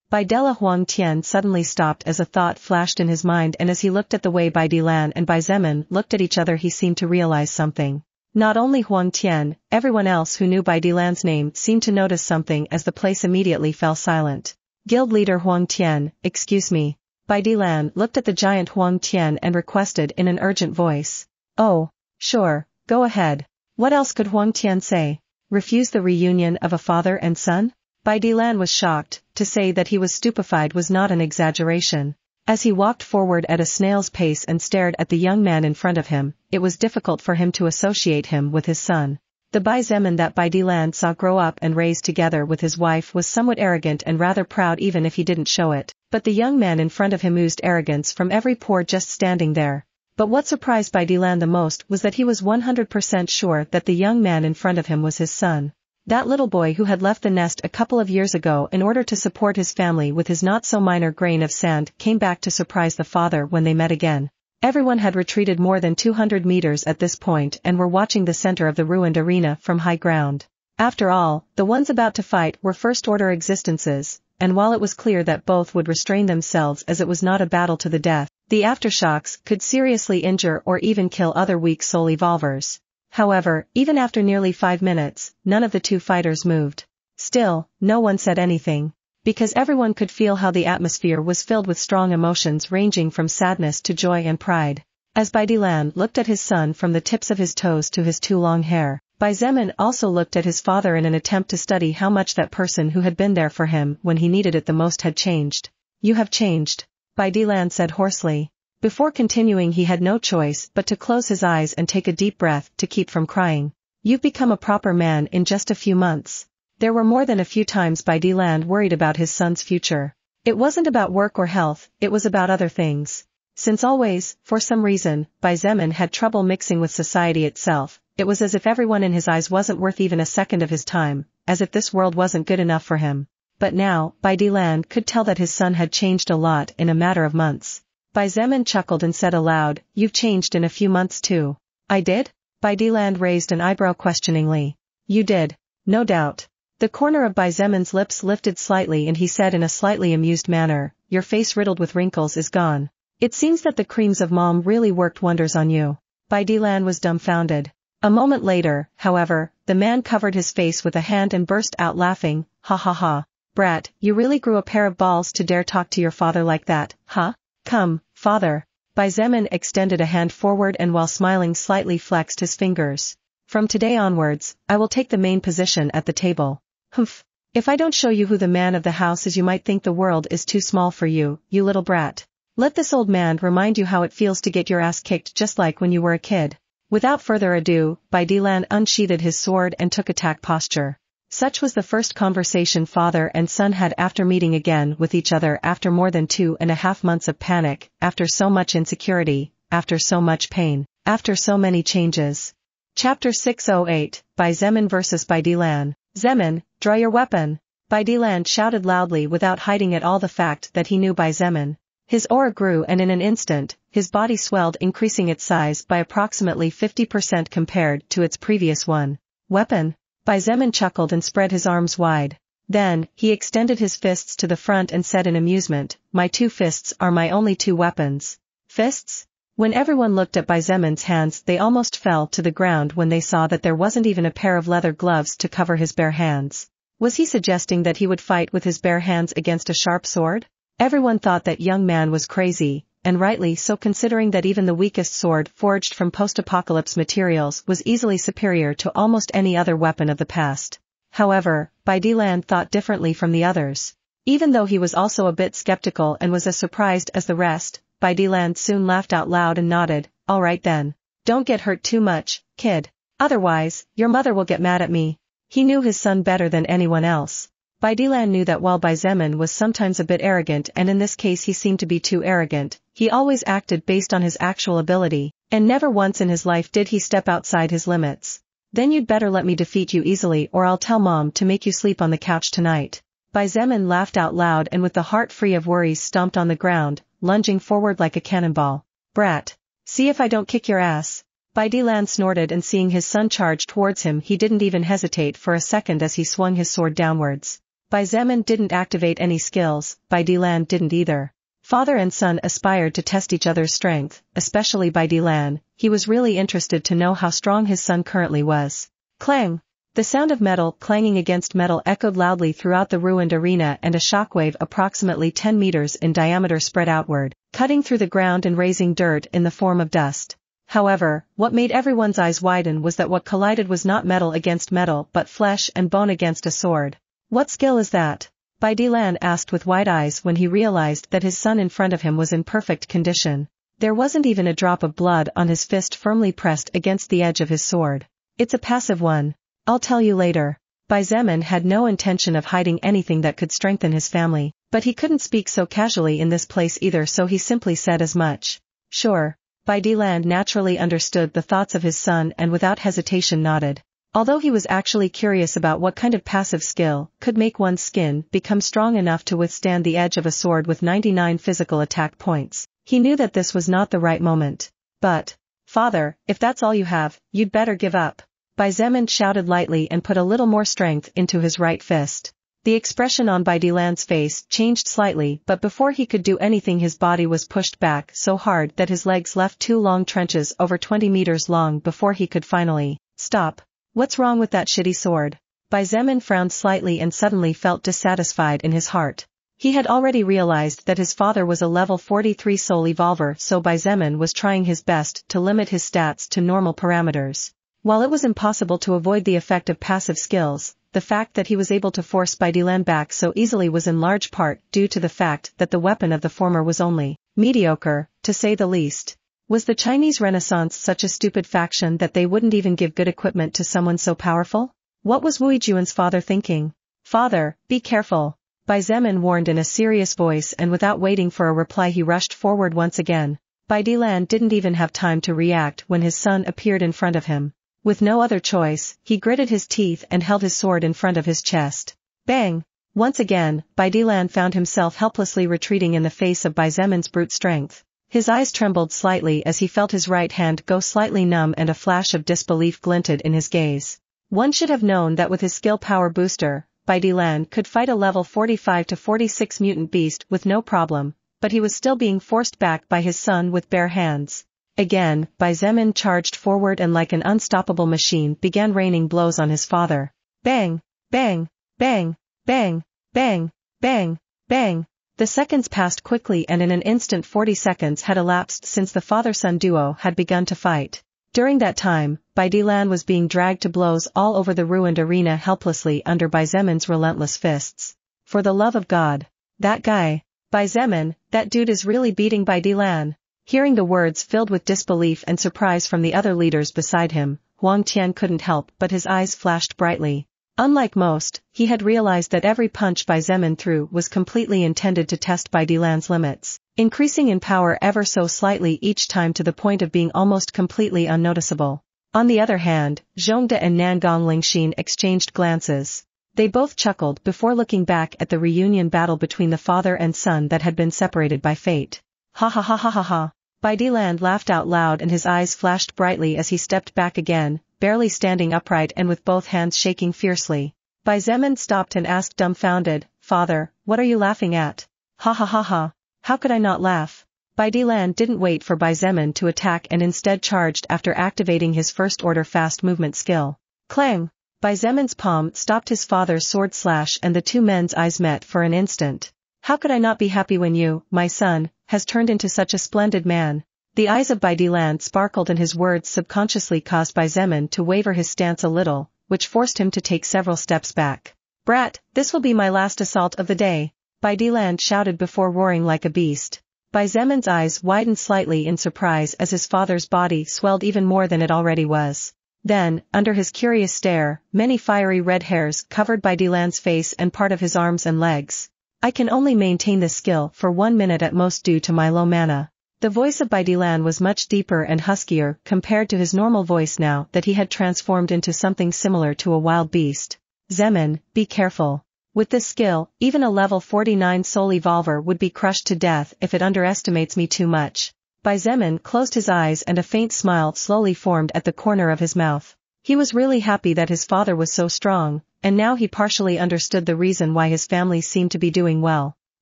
Baidela Huang Tian suddenly stopped as a thought flashed in his mind, and as he looked at the way Baidilan and Xietain looked at each other he seemed to realize something. Not only Huang Tian, everyone else who knew Baidilan's name seemed to notice something as the place immediately fell silent. Guild leader Huang Tian, excuse me. Baidilan looked at the giant Huang Tian and requested in an urgent voice. Oh, sure, go ahead. What else could Huang Tian say? Refuse the reunion of a father and son? Baidilan was shocked. To say that he was stupefied was not an exaggeration. As he walked forward at a snail's pace and stared at the young man in front of him, it was difficult for him to associate him with his son. The Xietain that Baidilan saw grow up and raise together with his wife was somewhat arrogant and rather proud even if he didn't show it, but the young man in front of him oozed arrogance from every pore just standing there. But what surprised Baidilan the most was that he was 100% sure that the young man in front of him was his son. That little boy who had left the nest a couple of years ago in order to support his family with his not-so-minor grain of sand came back to surprise the father when they met again. Everyone had retreated more than 200 meters at this point and were watching the center of the ruined arena from high ground. After all, the ones about to fight were first-order existences, and while it was clear that both would restrain themselves as it was not a battle to the death, the aftershocks could seriously injure or even kill other weak soul evolvers. However, even after nearly 5 minutes, none of the two fighters moved. Still, no one said anything, because everyone could feel how the atmosphere was filled with strong emotions ranging from sadness to joy and pride. As Baidilan looked at his son from the tips of his toes to his too long hair, Xietain also looked at his father in an attempt to study how much that person who had been there for him when he needed it the most had changed. "You have changed," Baidilan said hoarsely. Before continuing he had no choice but to close his eyes and take a deep breath to keep from crying. "You've become a proper man in just a few months." There were more than a few times Baidilan worried about his son's future. It wasn't about work or health, it was about other things. Since always, for some reason, Xietain had trouble mixing with society itself, it was as if everyone in his eyes wasn't worth even a second of his time, as if this world wasn't good enough for him. But now, Baidilan could tell that his son had changed a lot in a matter of months. Xietain chuckled and said aloud, "You've changed in a few months too." "I did?" Baidilan raised an eyebrow questioningly. "You did. No doubt." The corner of Xietan's lips lifted slightly and he said in a slightly amused manner, "Your face riddled with wrinkles is gone. It seems that the creams of mom really worked wonders on you." Baidilan was dumbfounded. A moment later, however, the man covered his face with a hand and burst out laughing, "Ha ha ha. Brat, you really grew a pair of balls to dare talk to your father like that, huh? Come, father." Xietain extended a hand forward and while smiling slightly flexed his fingers. "From today onwards, I will take the main position at the table." "Humph. If I don't show you who the man of the house is you might think the world is too small for you, you little brat. Let this old man remind you how it feels to get your ass kicked just like when you were a kid." Without further ado, Baidilan unsheathed his sword and took attack posture. Such was the first conversation father and son had after meeting again with each other after more than 2.5 months of panic, after so much insecurity, after so much pain, after so many changes. Chapter 608, Xietain vs Baidilan. "Xietain, draw your weapon!" Baidilan shouted loudly without hiding at all the fact that he knew Xietain. His aura grew and in an instant, his body swelled increasing its size by approximately 50% compared to its previous one. "Weapon?" Xietain chuckled and spread his arms wide. Then, he extended his fists to the front and said in amusement, "My 2 fists are my only 2 weapons." "Fists?" When everyone looked at Xietan's hands they almost fell to the ground when they saw that there wasn't even a pair of leather gloves to cover his bare hands. Was he suggesting that he would fight with his bare hands against a sharp sword? Everyone thought that young man was crazy, and rightly so considering that even the weakest sword forged from post-apocalypse materials was easily superior to almost any other weapon of the past. However, Baidilan thought differently from the others. Even though he was also a bit skeptical and was as surprised as the rest, Baidilan soon laughed out loud and nodded, "All right then. Don't get hurt too much, kid. Otherwise, your mother will get mad at me." He knew his son better than anyone else. Baidilan knew that while Xietain was sometimes a bit arrogant and in this case he seemed to be too arrogant, he always acted based on his actual ability, and never once in his life did he step outside his limits. "Then you'd better let me defeat you easily or I'll tell mom to make you sleep on the couch tonight." Xietain laughed out loud and with the heart free of worries stomped on the ground, lunging forward like a cannonball. "Brat. See if I don't kick your ass." Baidilan snorted and seeing his son charge towards him he didn't even hesitate for a second as he swung his sword downwards. Xietain didn't activate any skills, Baidilan didn't either. Father and son aspired to test each other's strength, especially Baidilan. He was really interested to know how strong his son currently was. Clang! The sound of metal clanging against metal echoed loudly throughout the ruined arena and a shockwave approximately 10 meters in diameter spread outward, cutting through the ground and raising dirt in the form of dust. However, what made everyone's eyes widen was that what collided was not metal against metal but flesh and bone against a sword. "What skill is that?" Baidilan asked with wide eyes when he realized that his son in front of him was in perfect condition. There wasn't even a drop of blood on his fist firmly pressed against the edge of his sword. "It's a passive one. I'll tell you later." Xietain had no intention of hiding anything that could strengthen his family, but he couldn't speak so casually in this place either so he simply said as much. "Sure." Bai Dilan naturally understood the thoughts of his son and without hesitation nodded. Although he was actually curious about what kind of passive skill could make one's skin become strong enough to withstand the edge of a sword with 99 physical attack points, he knew that this was not the right moment. But, father, if that's all you have, you'd better give up. Bai Zemin shouted lightly and put a little more strength into his right fist. The expression on Bai Dilan's face changed slightly, but before he could do anything his body was pushed back so hard that his legs left two long trenches over 20 meters long before he could finally stop. What's wrong with that shitty sword? Bai Zemin frowned slightly and suddenly felt dissatisfied in his heart. He had already realized that his father was a level 43 soul evolver, so Bai Zemin was trying his best to limit his stats to normal parameters. While it was impossible to avoid the effect of passive skills, the fact that he was able to force Bai Dilan back so easily was in large part due to the fact that the weapon of the former was only mediocre, to say the least. Was the Chinese Renaissance such a stupid faction that they wouldn't even give good equipment to someone so powerful? What was Wu Juan's father thinking? Father, be careful. Bai Zemin warned in a serious voice, and without waiting for a reply he rushed forward once again. Bai Dilan didn't even have time to react when his son appeared in front of him. With no other choice, he gritted his teeth and held his sword in front of his chest. Bang! Once again, Bai Dilan found himself helplessly retreating in the face of Bai Zemin's brute strength. His eyes trembled slightly as he felt his right hand go slightly numb and a flash of disbelief glinted in his gaze. One should have known that with his skill power booster, Bai Dilan could fight a level 45 to 46 mutant beast with no problem, but he was still being forced back by his son with bare hands. Again, Bai Zemin charged forward and like an unstoppable machine began raining blows on his father. Bang! Bang! Bang! Bang! Bang! Bang! Bang! The seconds passed quickly, and in an instant 40 seconds had elapsed since the father-son duo had begun to fight. During that time, Bai Dilan was being dragged to blows all over the ruined arena helplessly under Bai Zemin's relentless fists. For the love of God! That guy! Bai Zemin, that dude is really beating Bai Dilan. Hearing the words filled with disbelief and surprise from the other leaders beside him, Huang Tian couldn't help but his eyes flashed brightly. Unlike most, he had realized that every punch Bai Zemin threw was completely intended to test Bai Dilan's limits, increasing in power ever so slightly each time to the point of being almost completely unnoticeable. On the other hand, Zhongde and Nangong Lingxin exchanged glances. They both chuckled before looking back at the reunion battle between the father and son that had been separated by fate. Ha ha ha ha ha ha. Bai Dilan laughed out loud and his eyes flashed brightly as he stepped back again, barely standing upright and with both hands shaking fiercely. Bai Zemin stopped and asked dumbfounded, Father, what are you laughing at? Ha ha ha ha. How could I not laugh? Bai Dilan didn't wait for Bai Zemin to attack and instead charged after activating his first order fast movement skill. Clang! Bai Zemin's palm stopped his father's sword slash and the two men's eyes met for an instant. How could I not be happy when you, my son, has turned into such a splendid man? The eyes of Bai Dilan sparkled and his words subconsciously caused Bai Zemin to waver his stance a little, which forced him to take several steps back. Brat, this will be my last assault of the day. Bai Dilan shouted before roaring like a beast. Bai Zemin's eyes widened slightly in surprise as his father's body swelled even more than it already was. Then, under his curious stare, many fiery red hairs covered Bai Dilan's face and part of his arms and legs. I can only maintain this skill for 1 minute at most due to my low mana. The voice of Bai Dilan was much deeper and huskier compared to his normal voice now that he had transformed into something similar to a wild beast. Zemin, be careful. With this skill, even a level 49 soul evolver would be crushed to death if it underestimates me too much. Bai Zemin closed his eyes and a faint smile slowly formed at the corner of his mouth. He was really happy that his father was so strong, and now he partially understood the reason why his family seemed to be doing well.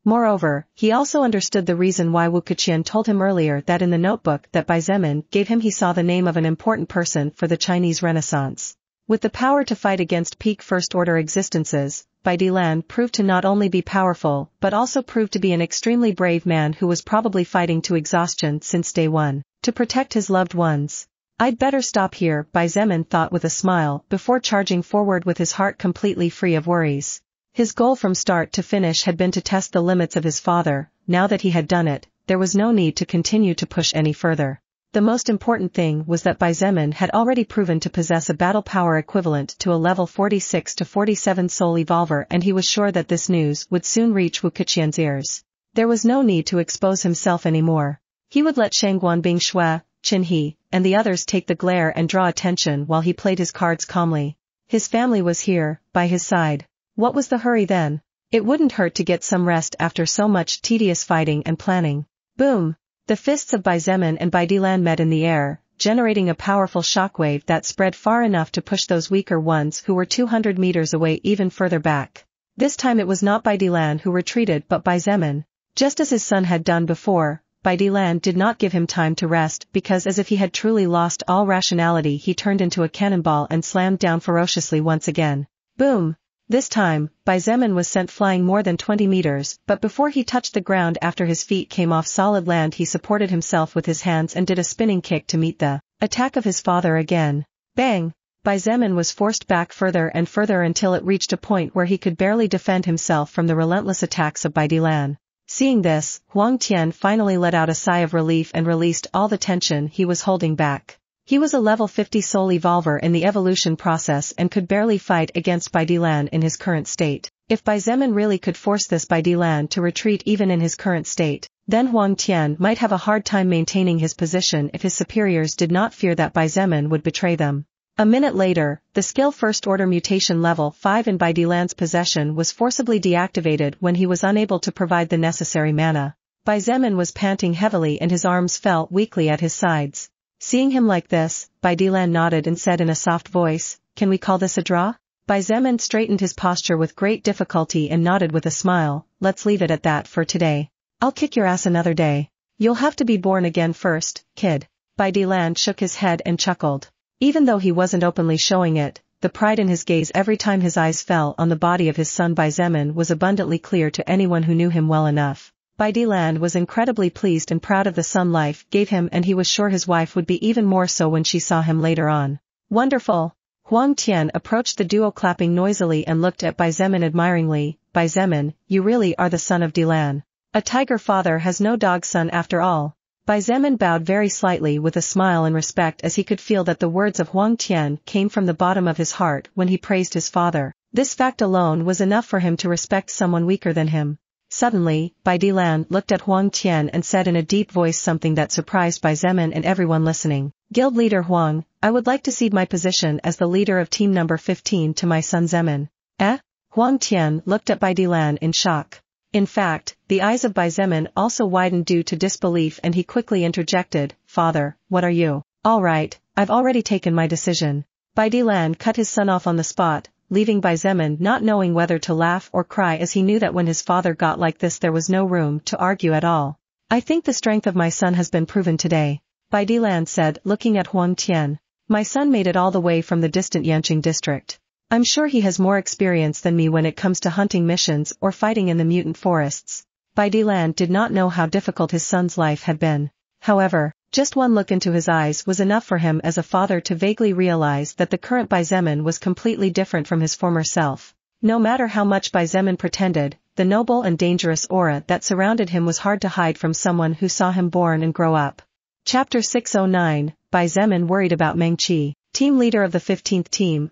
Moreover, he also understood the reason why Wu Keqian told him earlier that in the notebook that Bai Zemin gave him he saw the name of an important person for the Chinese Renaissance. With the power to fight against peak first-order existences, Bai Dilan proved to not only be powerful but also proved to be an extremely brave man who was probably fighting to exhaustion since day one, to protect his loved ones. I'd better stop here, Bai Zemin thought with a smile before charging forward with his heart completely free of worries. His goal from start to finish had been to test the limits of his father. Now that he had done it, there was no need to continue to push any further. The most important thing was that Bai Zemin had already proven to possess a battle power equivalent to a level 46 to 47 soul evolver, and he was sure that this news would soon reach Wu Keqian's ears. There was no need to expose himself anymore. He would let Shangguan Bingshui, Chin-hee, and the others take the glare and draw attention while he played his cards calmly. His family was here, by his side. What was the hurry then? It wouldn't hurt to get some rest after so much tedious fighting and planning. Boom! The fists of Bai Zemin and Bai Dilan met in the air, generating a powerful shockwave that spread far enough to push those weaker ones who were 200 meters away even further back. This time it was not Bai Dilan who retreated but Bai Zemin. Just as his son had done before, Bai Dilan did not give him time to rest because as if he had truly lost all rationality he turned into a cannonball and slammed down ferociously once again. Boom! This time, Bai Zemin was sent flying more than 20 meters, but before he touched the ground after his feet came off solid land he supported himself with his hands and did a spinning kick to meet the attack of his father again. Bang! Bai Zemin was forced back further and further until it reached a point where he could barely defend himself from the relentless attacks of Bai Dilan. Seeing this, Huang Tian finally let out a sigh of relief and released all the tension he was holding back. He was a level 50 soul evolver in the evolution process and could barely fight against Bai Dilan in his current state. If Bai Zemin really could force this Bai Dilan to retreat even in his current state, then Huang Tian might have a hard time maintaining his position if his superiors did not fear that Bai Zemin would betray them. A minute later, the skill First Order Mutation Level 5 in Bai Dilan's possession was forcibly deactivated when he was unable to provide the necessary mana. Bai Zemin was panting heavily and his arms fell weakly at his sides. Seeing him like this, Bai Dilan nodded and said in a soft voice, "Can we call this a draw?" Bai Zemin straightened his posture with great difficulty and nodded with a smile, "Let's leave it at that for today. I'll kick your ass another day. You'll have to be born again first, kid." Bai Dilan shook his head and chuckled. Even though he wasn't openly showing it, the pride in his gaze every time his eyes fell on the body of his son Bai Zemin was abundantly clear to anyone who knew him well enough. Bai Dilan was incredibly pleased and proud of the son life gave him and he was sure his wife would be even more so when she saw him later on. Wonderful! Huang Tian approached the duo clapping noisily and looked at Bai Zemin admiringly. "Bai Zemin, you really are the son of Dilan. A tiger father has no dog son after all." Bai Zemin bowed very slightly with a smile and respect as he could feel that the words of Huang Tian came from the bottom of his heart when he praised his father. This fact alone was enough for him to respect someone weaker than him. Suddenly, Bai Dilan looked at Huang Tian and said in a deep voice something that surprised Bai Zemin and everyone listening. "Guild leader Huang, I would like to cede my position as the leader of team number 15 to my son Zemin." Eh? Huang Tian looked at Bai Dilan in shock. In fact, the eyes of Bai Zemin also widened due to disbelief and he quickly interjected, "Father, what are you?" "All right, I've already taken my decision." Bai Dilan cut his son off on the spot, leaving Bai Zemin not knowing whether to laugh or cry as he knew that when his father got like this there was no room to argue at all. "I think the strength of my son has been proven today," Bai Dilan said looking at Huang Tian. "My son made it all the way from the distant Yanqing district. I'm sure he has more experience than me when it comes to hunting missions or fighting in the mutant forests." Bai Dilan did not know how difficult his son's life had been. However, just one look into his eyes was enough for him as a father to vaguely realize that the current Bai Zemin was completely different from his former self. No matter how much Bai Zemin pretended, the noble and dangerous aura that surrounded him was hard to hide from someone who saw him born and grow up. Chapter 609, Bai Zemin worried about Meng Qi, team leader of the 15th team.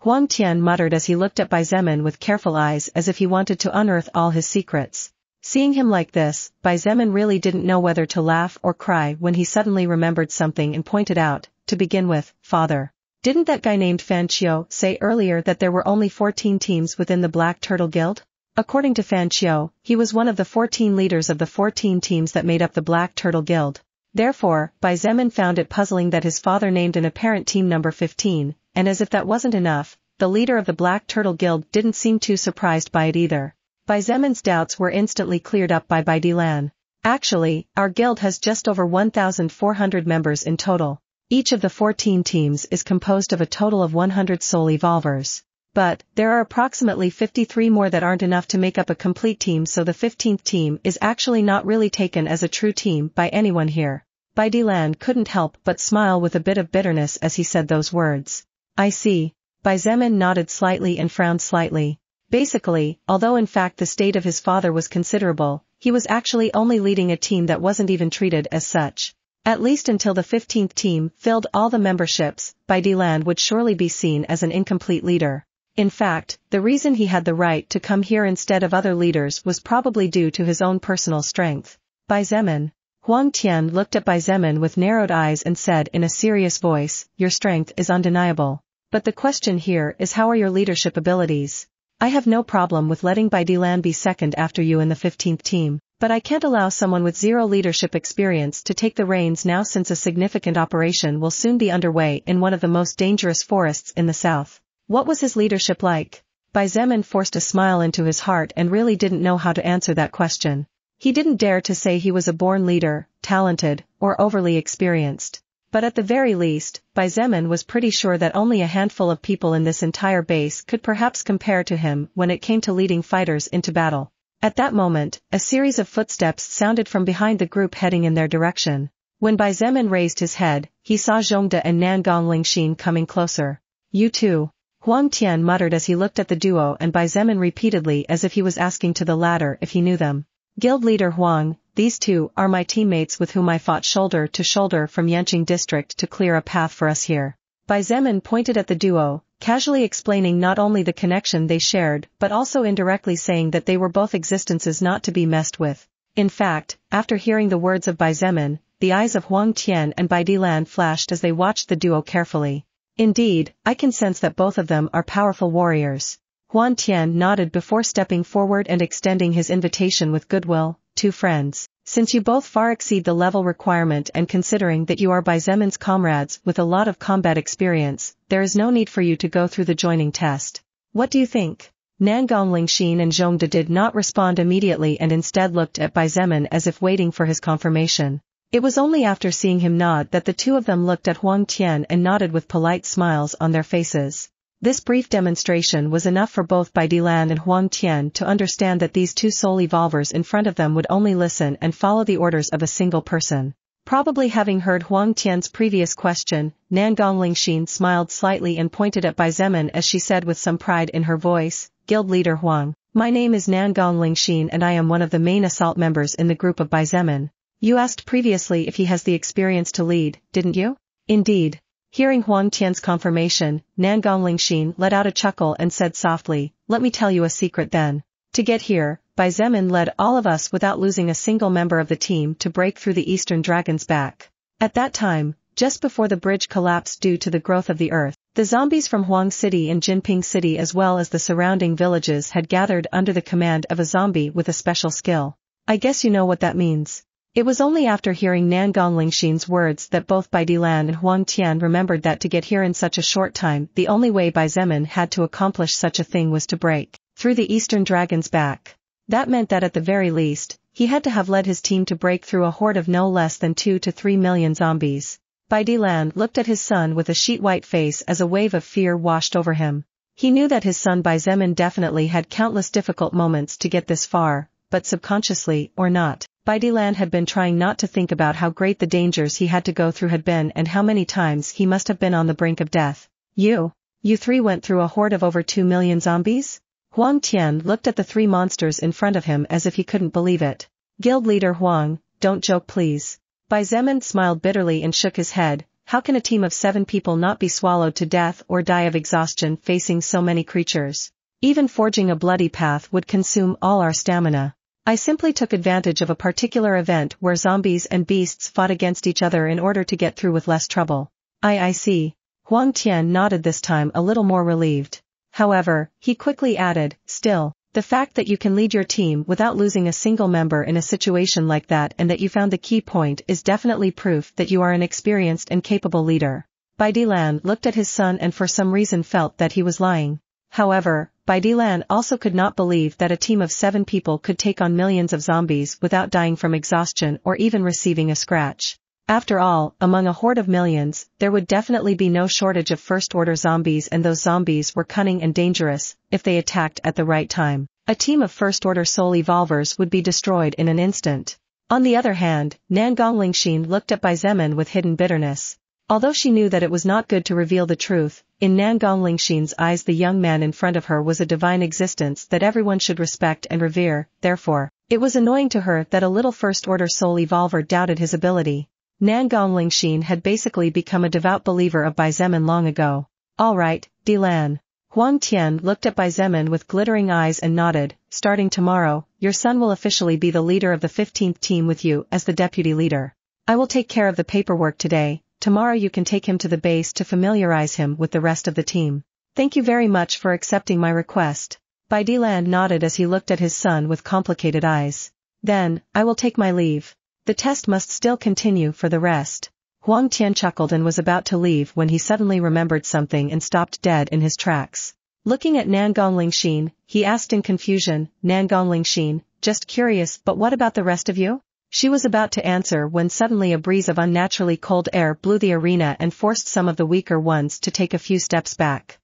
Huang Tian muttered as he looked at Bai Zemin with careful eyes as if he wanted to unearth all his secrets. Seeing him like this, Bai Zemin really didn't know whether to laugh or cry when he suddenly remembered something and pointed out, "To begin with, father, didn't that guy named Fan Qiu say earlier that there were only 14 teams within the Black Turtle Guild?" According to Fan Qiu, he was one of the 14 leaders of the 14 teams that made up the Black Turtle Guild. Therefore, Bai Zemin found it puzzling that his father named an apparent team number 15, and as if that wasn't enough, the leader of the Black Turtle Guild didn't seem too surprised by it either. Bai Zemin's doubts were instantly cleared up by Bai Dilan. "Actually, our guild has just over 1,400 members in total. Each of the 14 teams is composed of a total of 100 soul evolvers. But, there are approximately 53 more that aren't enough to make up a complete team, so the 15th team is actually not really taken as a true team by anyone here." Bai Dilan couldn't help but smile with a bit of bitterness as he said those words. "I see." Bai Zemin nodded slightly and frowned slightly. Basically, although in fact the state of his father was considerable, he was actually only leading a team that wasn't even treated as such. At least until the 15th team filled all the memberships, Bai Dilan would surely be seen as an incomplete leader. In fact, the reason he had the right to come here instead of other leaders was probably due to his own personal strength. "Bai Zemin." Huang Tian looked at Bai Zemin with narrowed eyes and said in a serious voice, your strength is undeniable. But the question here is, how are your leadership abilities? I have no problem with letting Bai Dilan be second after you in the 15th team, but I can't allow someone with zero leadership experience to take the reins now, since a significant operation will soon be underway in one of the most dangerous forests in the south. What was his leadership like? Bai Zemin forced a smile into his heart and really didn't know how to answer that question. He didn't dare to say he was a born leader, talented, or overly experienced. But at the very least, Bai Zemin was pretty sure that only a handful of people in this entire base could perhaps compare to him when it came to leading fighters into battle. At that moment, a series of footsteps sounded from behind the group heading in their direction. When Bai Zemin raised his head, he saw Zhongde and Nangong Lingxin coming closer. You too? Huang Tian muttered as he looked at the duo and Bai Zemin repeatedly, as if he was asking to the latter if he knew them. Guild leader Huang, these two are my teammates with whom I fought shoulder to shoulder from Yanqing district to clear a path for us here. Bai Zemin pointed at the duo, casually explaining not only the connection they shared but also indirectly saying that they were both existences not to be messed with. In fact, after hearing the words of Bai Zemin, the eyes of Huang Tian and Bai Dilan flashed as they watched the duo carefully. Indeed, I can sense that both of them are powerful warriors. Huang Tian nodded before stepping forward and extending his invitation with goodwill. Two friends, since you both far exceed the level requirement and considering that you are Bai Zemin's comrades with a lot of combat experience, there is no need for you to go through the joining test. What do you think? Nangong Lingxin and Zhongde did not respond immediately and instead looked at Bai Zemin as if waiting for his confirmation. It was only after seeing him nod that the two of them looked at Huang Tian and nodded with polite smiles on their faces. This brief demonstration was enough for both Bai Dilan and Huang Tian to understand that these two soul evolvers in front of them would only listen and follow the orders of a single person. Probably having heard Huang Tian's previous question, Nangong Lingxin smiled slightly and pointed at Bai Zemin as she said with some pride in her voice, Guild leader Huang, my name is Nangong Lingxin and I am one of the main assault members in the group of Bai Zemin. You asked previously if he has the experience to lead, didn't you? Indeed. Hearing Huang Tian's confirmation, Nangong Lingxin let out a chuckle and said softly, let me tell you a secret then. To get here, Bai Zemin led all of us without losing a single member of the team to break through the Eastern Dragon's back. At that time, just before the bridge collapsed due to the growth of the earth, the zombies from Huang City and Jinping City as well as the surrounding villages had gathered under the command of a zombie with a special skill. I guess you know what that means. It was only after hearing Nangong Lingxin's words that both Bai Dilan and Huang Tian remembered that to get here in such a short time, the only way Bai Zemin had to accomplish such a thing was to break through the Eastern Dragon's back. That meant that at the very least, he had to have led his team to break through a horde of no less than 2 to 3 million zombies. Bai Dilan looked at his son with a sheet-white face as a wave of fear washed over him. He knew that his son Bai Zemin definitely had countless difficult moments to get this far, but subconsciously, or not, Bai Dilan had been trying not to think about how great the dangers he had to go through had been and how many times he must have been on the brink of death. You three went through a horde of over 2 million zombies? Huang Tian looked at the three monsters in front of him as if he couldn't believe it. Guild leader Huang, don't joke please. Bai Zemin smiled bitterly and shook his head. How can a team of 7 people not be swallowed to death or die of exhaustion facing so many creatures? Even forging a bloody path would consume all our stamina. I simply took advantage of a particular event where zombies and beasts fought against each other in order to get through with less trouble. I see. Huang Tian nodded this time a little more relieved. However, he quickly added, still, the fact that you can lead your team without losing a single member in a situation like that and that you found the key point is definitely proof that you are an experienced and capable leader. Bai Dilan looked at his son and for some reason felt that he was lying. However, Bai Dilan also could not believe that a team of 7 people could take on millions of zombies without dying from exhaustion or even receiving a scratch. After all, among a horde of millions, there would definitely be no shortage of first-order zombies and those zombies were cunning and dangerous, if they attacked at the right time. A team of first-order soul evolvers would be destroyed in an instant. On the other hand, Nangong Lingxin looked at Bai Zemin with hidden bitterness. Although she knew that it was not good to reveal the truth, in Nangong Lingxin's eyes the young man in front of her was a divine existence that everyone should respect and revere, therefore, it was annoying to her that a little first-order soul evolver doubted his ability. Nangong Lingxin had basically become a devout believer of Bai Zemin long ago. Alright, Dilan. Huang Tian looked at Bai Zemin with glittering eyes and nodded. Starting tomorrow, your son will officially be the leader of the 15th team with you as the deputy leader. I will take care of the paperwork today. Tomorrow you can take him to the base to familiarize him with the rest of the team. Thank you very much for accepting my request. Bai Dilan nodded as he looked at his son with complicated eyes. Then, I will take my leave. The test must still continue for the rest. Huang Tian chuckled and was about to leave when he suddenly remembered something and stopped dead in his tracks. Looking at Nangong Lingxin, he asked in confusion, Nangong Lingxin, just curious, but what about the rest of you? She was about to answer when suddenly a breeze of unnaturally cold air blew the arena and forced some of the weaker ones to take a few steps back.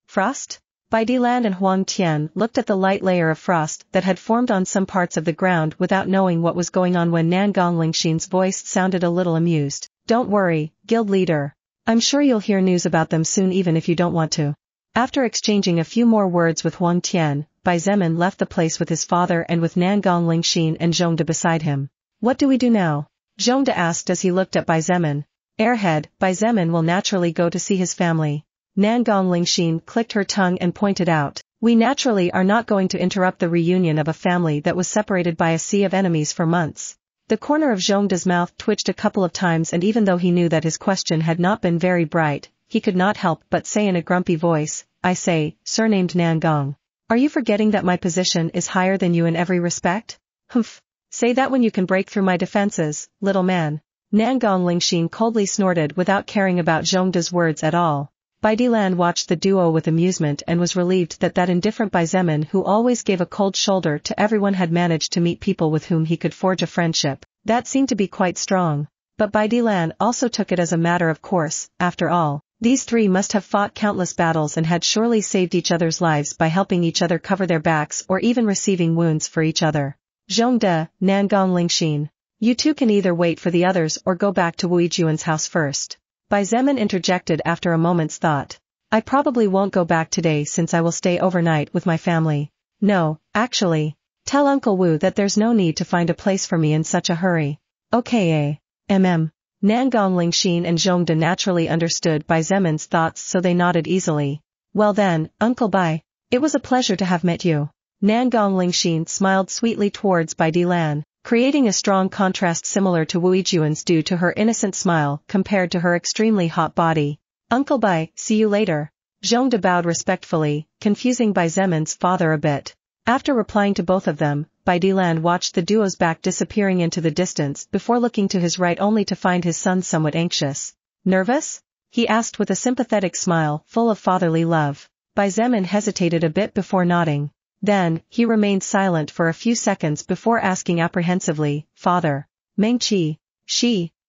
Frost? Bai Dilan and Huang Tian looked at the light layer of frost that had formed on some parts of the ground without knowing what was going on when Nangong Lingxin's voice sounded a little amused. Don't worry, guild leader. I'm sure you'll hear news about them soon even if you don't want to. After exchanging a few more words with Huang Tian, Bai Zemin left the place with his father and with Nangong Lingxin and Zhongde beside him. What do we do now? Zhongde asked as he looked at Bai Zemin. Airhead, Bai Zemin will naturally go to see his family. Nangong Lingxin clicked her tongue and pointed out, we naturally are not going to interrupt the reunion of a family that was separated by a sea of enemies for months. The corner of Zhongde's mouth twitched a couple of times and even though he knew that his question had not been very bright, he could not help but say in a grumpy voice, I say, surnamed Nangong. Are you forgetting that my position is higher than you in every respect? Humph. Say that when you can break through my defenses, little man. Nangong Lingxin coldly snorted without caring about Zhongde's words at all. Bai Dilan watched the duo with amusement and was relieved that indifferent Bai Zemin who always gave a cold shoulder to everyone had managed to meet people with whom he could forge a friendship. That seemed to be quite strong. But Bai Dilan also took it as a matter of course, after all. These three must have fought countless battles and had surely saved each other's lives by helping each other cover their backs or even receiving wounds for each other. Zhongde, Nangong Lingxin. You two can either wait for the others or go back to Wu Juan's house first. Bai Zemin interjected after a moment's thought. I probably won't go back today since I will stay overnight with my family. No, actually. Tell Uncle Wu that there's no need to find a place for me in such a hurry. Okay. Nangong Lingxin and Zhongde naturally understood Bai Zemin's thoughts so they nodded easily. Well then, Uncle Bai. It was a pleasure to have met you. Nangong Lingxin smiled sweetly towards Bai Dilan, creating a strong contrast similar to Wu Juan's due to her innocent smile compared to her extremely hot body. Uncle Bai, see you later. Zhongde bowed respectfully, confusing Bai Zemin's father a bit. After replying to both of them, Bai Dilan watched the duo's back disappearing into the distance before looking to his right only to find his son somewhat anxious. Nervous? He asked with a sympathetic smile full of fatherly love. Bai Zemin hesitated a bit before nodding. Then, he remained silent for a few seconds before asking apprehensively, Father, Mengqi,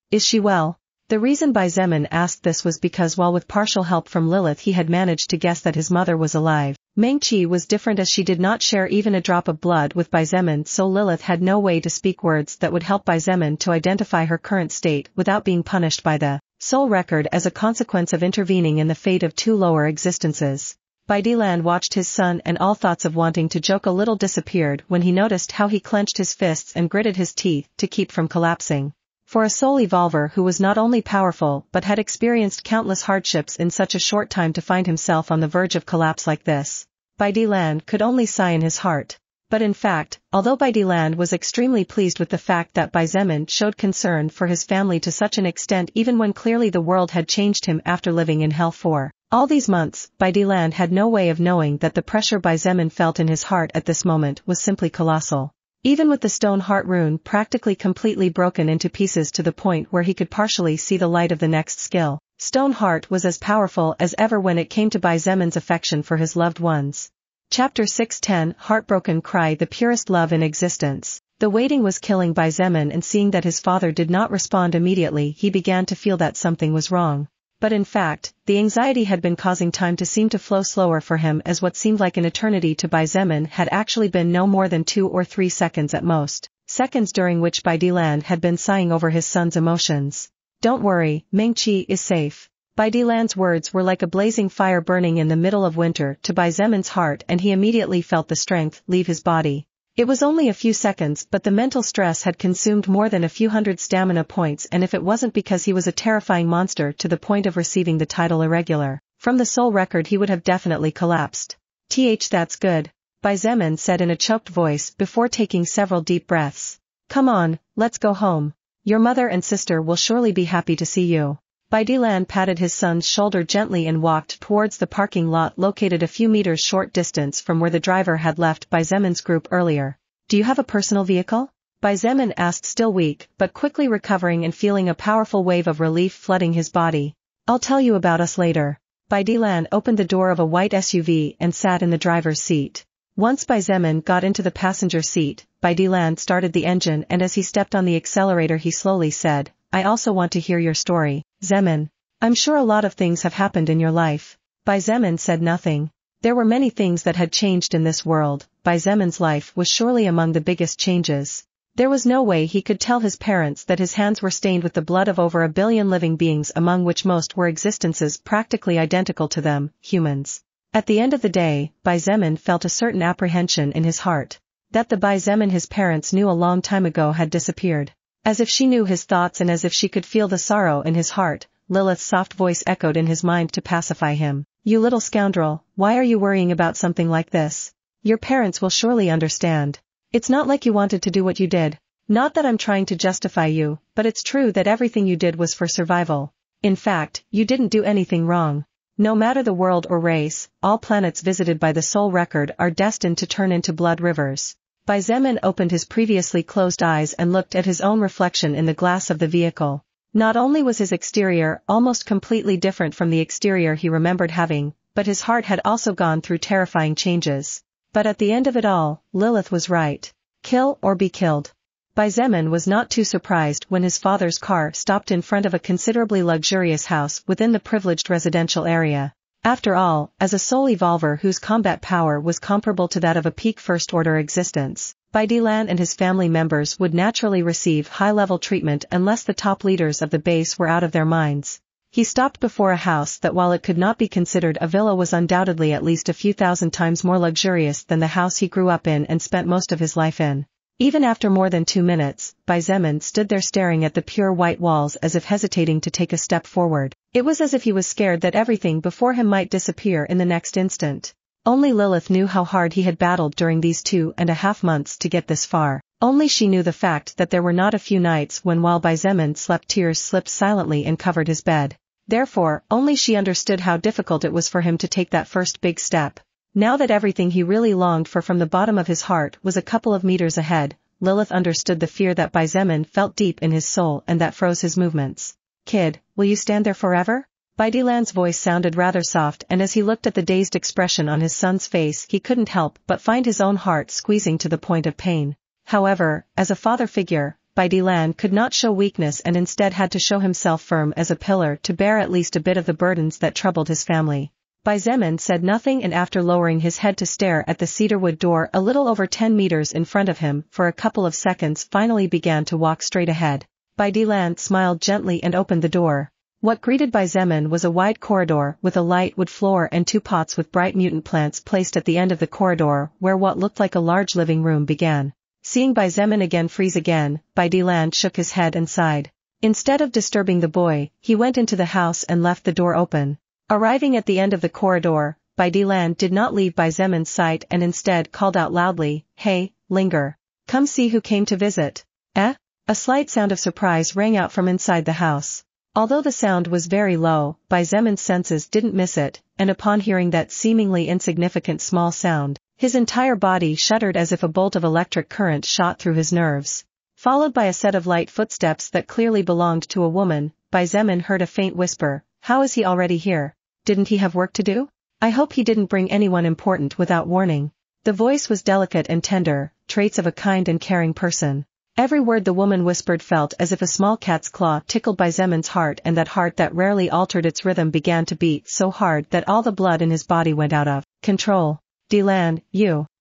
is she well? The reason Bai Zemin asked this was because while with partial help from Lilith he had managed to guess that his mother was alive, Mengqi was different as she did not share even a drop of blood with Bai Zemin, so Lilith had no way to speak words that would help Bai Zemin to identify her current state without being punished by the soul record as a consequence of intervening in the fate of two lower existences. Bai Dilan watched his son and all thoughts of wanting to joke a little disappeared when he noticed how he clenched his fists and gritted his teeth to keep from collapsing. For a soul evolver who was not only powerful but had experienced countless hardships in such a short time to find himself on the verge of collapse like this, Bai Dilan could only sigh in his heart. But in fact, although Bai Dilan was extremely pleased with the fact that Bai Zemin showed concern for his family to such an extent even when clearly the world had changed him after living in hell for all these months, Bai Dilan had no way of knowing that the pressure Bai Zemin felt in his heart at this moment was simply colossal. Even with the stone heart rune practically completely broken into pieces to the point where he could partially see the light of the next skill, Stone Heart was as powerful as ever when it came to Bai Zemin's affection for his loved ones. Chapter 610 Heartbroken Cry, the purest love in existence. The waiting was killing Bai Zemin, and seeing that his father did not respond immediately he began to feel that something was wrong. But in fact, the anxiety had been causing time to seem to flow slower for him, as what seemed like an eternity to Bai Zemin had actually been no more than 2 or 3 seconds at most. Seconds during which Bai Dilan had been sighing over his son's emotions. Don't worry, Mengqi is safe. Bai Dilan's words were like a blazing fire burning in the middle of winter to Bai Zemin's heart, and he immediately felt the strength leave his body. It was only a few seconds, but the mental stress had consumed more than a few hundred stamina points, and if it wasn't because he was a terrifying monster to the point of receiving the title irregular From the soul record he would have definitely collapsed. That's good, Xietain said in a choked voice before taking several deep breaths. Come on, let's go home. Your mother and sister will surely be happy to see you. Xietain patted his son's shoulder gently and walked towards the parking lot located a few meters short distance from where the driver had left Xietan's group earlier. Do you have a personal vehicle? Xietain asked, still weak, but quickly recovering and feeling a powerful wave of relief flooding his body. I'll tell you about us later. Xietain opened the door of a white SUV and sat in the driver's seat. Once Xietain got into the passenger seat, Xietain started the engine, and as he stepped on the accelerator he slowly said, I also want to hear your story, Xietain. I'm sure a lot of things have happened in your life. Xietain said nothing. There were many things that had changed in this world. Xietan's life was surely among the biggest changes. There was no way he could tell his parents that his hands were stained with the blood of over 1 billion living beings, among which most were existences practically identical to them, humans. At the end of the day, Xietain felt a certain apprehension in his heart. That the Xietain his parents knew a long time ago had disappeared. As if she knew his thoughts and as if she could feel the sorrow in his heart, Lilith's soft voice echoed in his mind to pacify him. You little scoundrel, why are you worrying about something like this? Your parents will surely understand. It's not like you wanted to do what you did. Not that I'm trying to justify you, but it's true that everything you did was for survival. In fact, you didn't do anything wrong. No matter the world or race, all planets visited by the soul record are destined to turn into blood rivers. Xietain opened his previously closed eyes and looked at his own reflection in the glass of the vehicle. Not only was his exterior almost completely different from the exterior he remembered having, but his heart had also gone through terrifying changes. But at the end of it all, Lilith was right. Kill or be killed. Xietain was not too surprised when his father's car stopped in front of a considerably luxurious house within the privileged residential area. After all, as a soul evolver whose combat power was comparable to that of a peak first-order existence, Xietain and his family members would naturally receive high-level treatment unless the top leaders of the base were out of their minds. He stopped before a house that, while it could not be considered a villa, was undoubtedly at least a few thousand times more luxurious than the house he grew up in and spent most of his life in. Even after more than 2 minutes, Xietain stood there staring at the pure white walls as if hesitating to take a step forward. It was as if he was scared that everything before him might disappear in the next instant. Only Lilith knew how hard he had battled during these 2.5 months to get this far. Only she knew the fact that there were not a few nights when, while Xietain slept, tears slipped silently and covered his bed. Therefore, only she understood how difficult it was for him to take that first big step. Now that everything he really longed for from the bottom of his heart was a couple of meters ahead, Lilith understood the fear that Xietain felt deep in his soul and that froze his movements. Kid, will you stand there forever? Xietain's voice sounded rather soft, and as he looked at the dazed expression on his son's face he couldn't help but find his own heart squeezing to the point of pain. However, as a father figure, Xietain could not show weakness and instead had to show himself firm as a pillar to bear at least a bit of the burdens that troubled his family. Xietain said nothing, and after lowering his head to stare at the cedarwood door a little over 10 meters in front of him for a couple of seconds, finally began to walk straight ahead. Xietain smiled gently and opened the door. What greeted Xietain was a wide corridor with a light wood floor and 2 pots with bright mutant plants placed at the end of the corridor where what looked like a large living room began. Seeing Xietain again freeze again, Xietain shook his head and sighed. Instead of disturbing the boy, he went into the house and left the door open. Arriving at the end of the corridor, Xietain did not leave Xietan's sight and instead called out loudly, Hey, Linger. Come see who came to visit. Eh? A slight sound of surprise rang out from inside the house. Although the sound was very low, Xietan's senses didn't miss it, and upon hearing that seemingly insignificant small sound, his entire body shuddered as if a bolt of electric current shot through his nerves. Followed by a set of light footsteps that clearly belonged to a woman, Xietain heard a faint whisper, How is he already here? Didn't he have work to do? I hope he didn't bring anyone important without warning. The voice was delicate and tender, traits of a kind and caring person. Every word the woman whispered felt as if a small cat's claw tickled Xietan's heart, and that heart that rarely altered its rhythm began to beat so hard that all the blood in his body went out of control.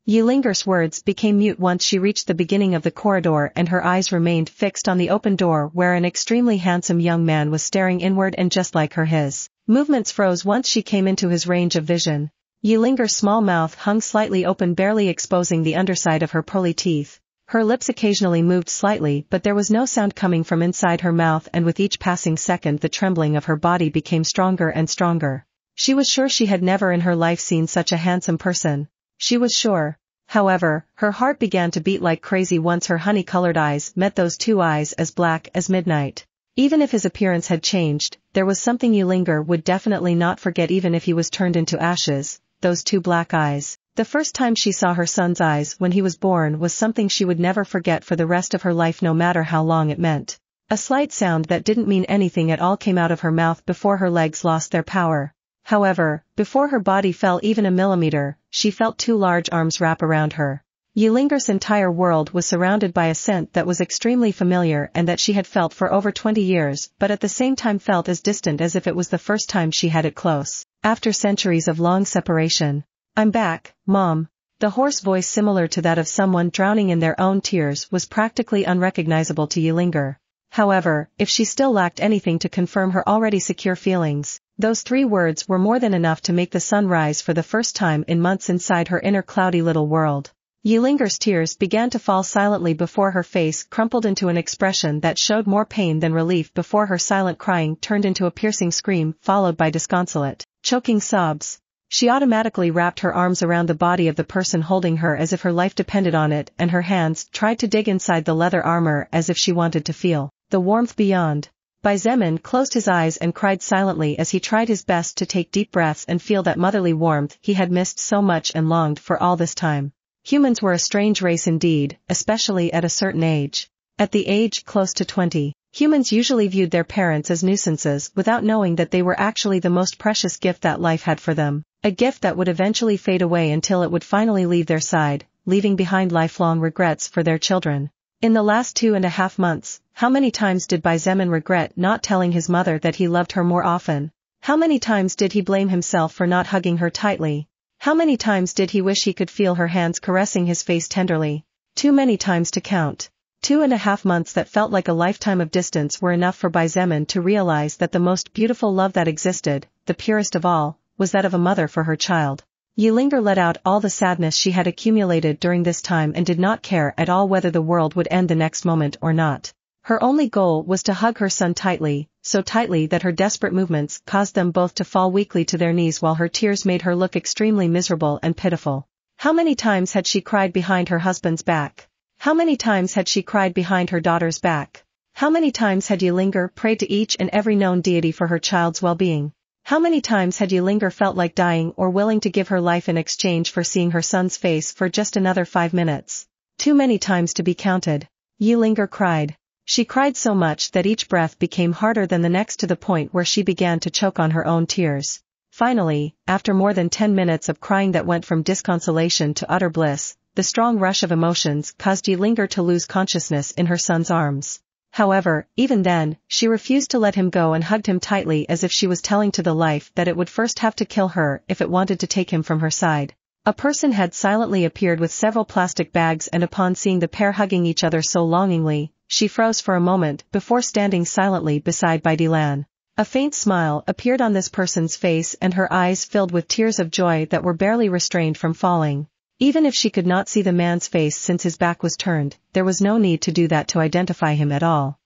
Linger's words became mute once she reached the beginning of the corridor, and her eyes remained fixed on the open door where an extremely handsome young man was staring inward, and just like her his movements froze once she came into his range of vision. Linger's small mouth hung slightly open, barely exposing the underside of her pearly teeth. Her lips occasionally moved slightly, but there was no sound coming from inside her mouth, and with each passing second the trembling of her body became stronger and stronger. She was sure she had never in her life seen such a handsome person. She was sure. However, her heart began to beat like crazy once her honey-colored eyes met those two eyes as black as midnight. Even if his appearance had changed, there was something Ylinger would definitely not forget even if he was turned into ashes, those two black eyes. The first time she saw her son's eyes when he was born was something she would never forget for the rest of her life, no matter how long it meant. A slight sound that didn't mean anything at all came out of her mouth before her legs lost their power. However, before her body fell even a millimeter, she felt two large arms wrap around her. Ylinger's entire world was surrounded by a scent that was extremely familiar and that she had felt for over 20 years, but at the same time felt as distant as if it was the first time she had it close. After centuries of long separation. "I'm back, Mom." The hoarse voice, similar to that of someone drowning in their own tears, was practically unrecognizable to Ylinger. However, if she still lacked anything to confirm her already secure feelings, those 3 words were more than enough to make the sun rise for the first time in months inside her inner cloudy little world. Ylinger's tears began to fall silently before her face crumpled into an expression that showed more pain than relief before her silent crying turned into a piercing scream followed by disconsolate, choking sobs. She automatically wrapped her arms around the body of the person holding her as if her life depended on it, and her hands tried to dig inside the leather armor as if she wanted to feel the warmth beyond. Xietain closed his eyes and cried silently as he tried his best to take deep breaths and feel that motherly warmth he had missed so much and longed for all this time. Humans were a strange race indeed, especially at a certain age. At the age close to 20, humans usually viewed their parents as nuisances without knowing that they were actually the most precious gift that life had for them. A gift that would eventually fade away until it would finally leave their side, leaving behind lifelong regrets for their children. In the last 2.5 months, how many times did Xietain regret not telling his mother that he loved her more often? How many times did he blame himself for not hugging her tightly? How many times did he wish he could feel her hands caressing his face tenderly? Too many times to count. 2.5 months that felt like a lifetime of distance were enough for Xietain to realize that the most beautiful love that existed, the purest of all, was that of a mother for her child. Ylinger let out all the sadness she had accumulated during this time and did not care at all whether the world would end the next moment or not. Her only goal was to hug her son tightly, so tightly that her desperate movements caused them both to fall weakly to their knees while her tears made her look extremely miserable and pitiful. How many times had she cried behind her husband's back? How many times had she cried behind her daughter's back? How many times had Ylinger prayed to each and every known deity for her child's well-being? How many times had Ylinger felt like dying or willing to give her life in exchange for seeing her son's face for just another 5 minutes? Too many times to be counted. Ylinger cried. She cried so much that each breath became harder than the next, to the point where she began to choke on her own tears. Finally, after more than 10 minutes of crying that went from disconsolation to utter bliss, the strong rush of emotions caused Ylinger to lose consciousness in her son's arms. However, even then, she refused to let him go and hugged him tightly as if she was telling to the life that it would first have to kill her if it wanted to take him from her side. A person had silently appeared with several plastic bags, and upon seeing the pair hugging each other so longingly, she froze for a moment before standing silently beside Xietain. A faint smile appeared on this person's face and her eyes filled with tears of joy that were barely restrained from falling. Even if she could not see the man's face since his back was turned, there was no need to do that to identify him at all.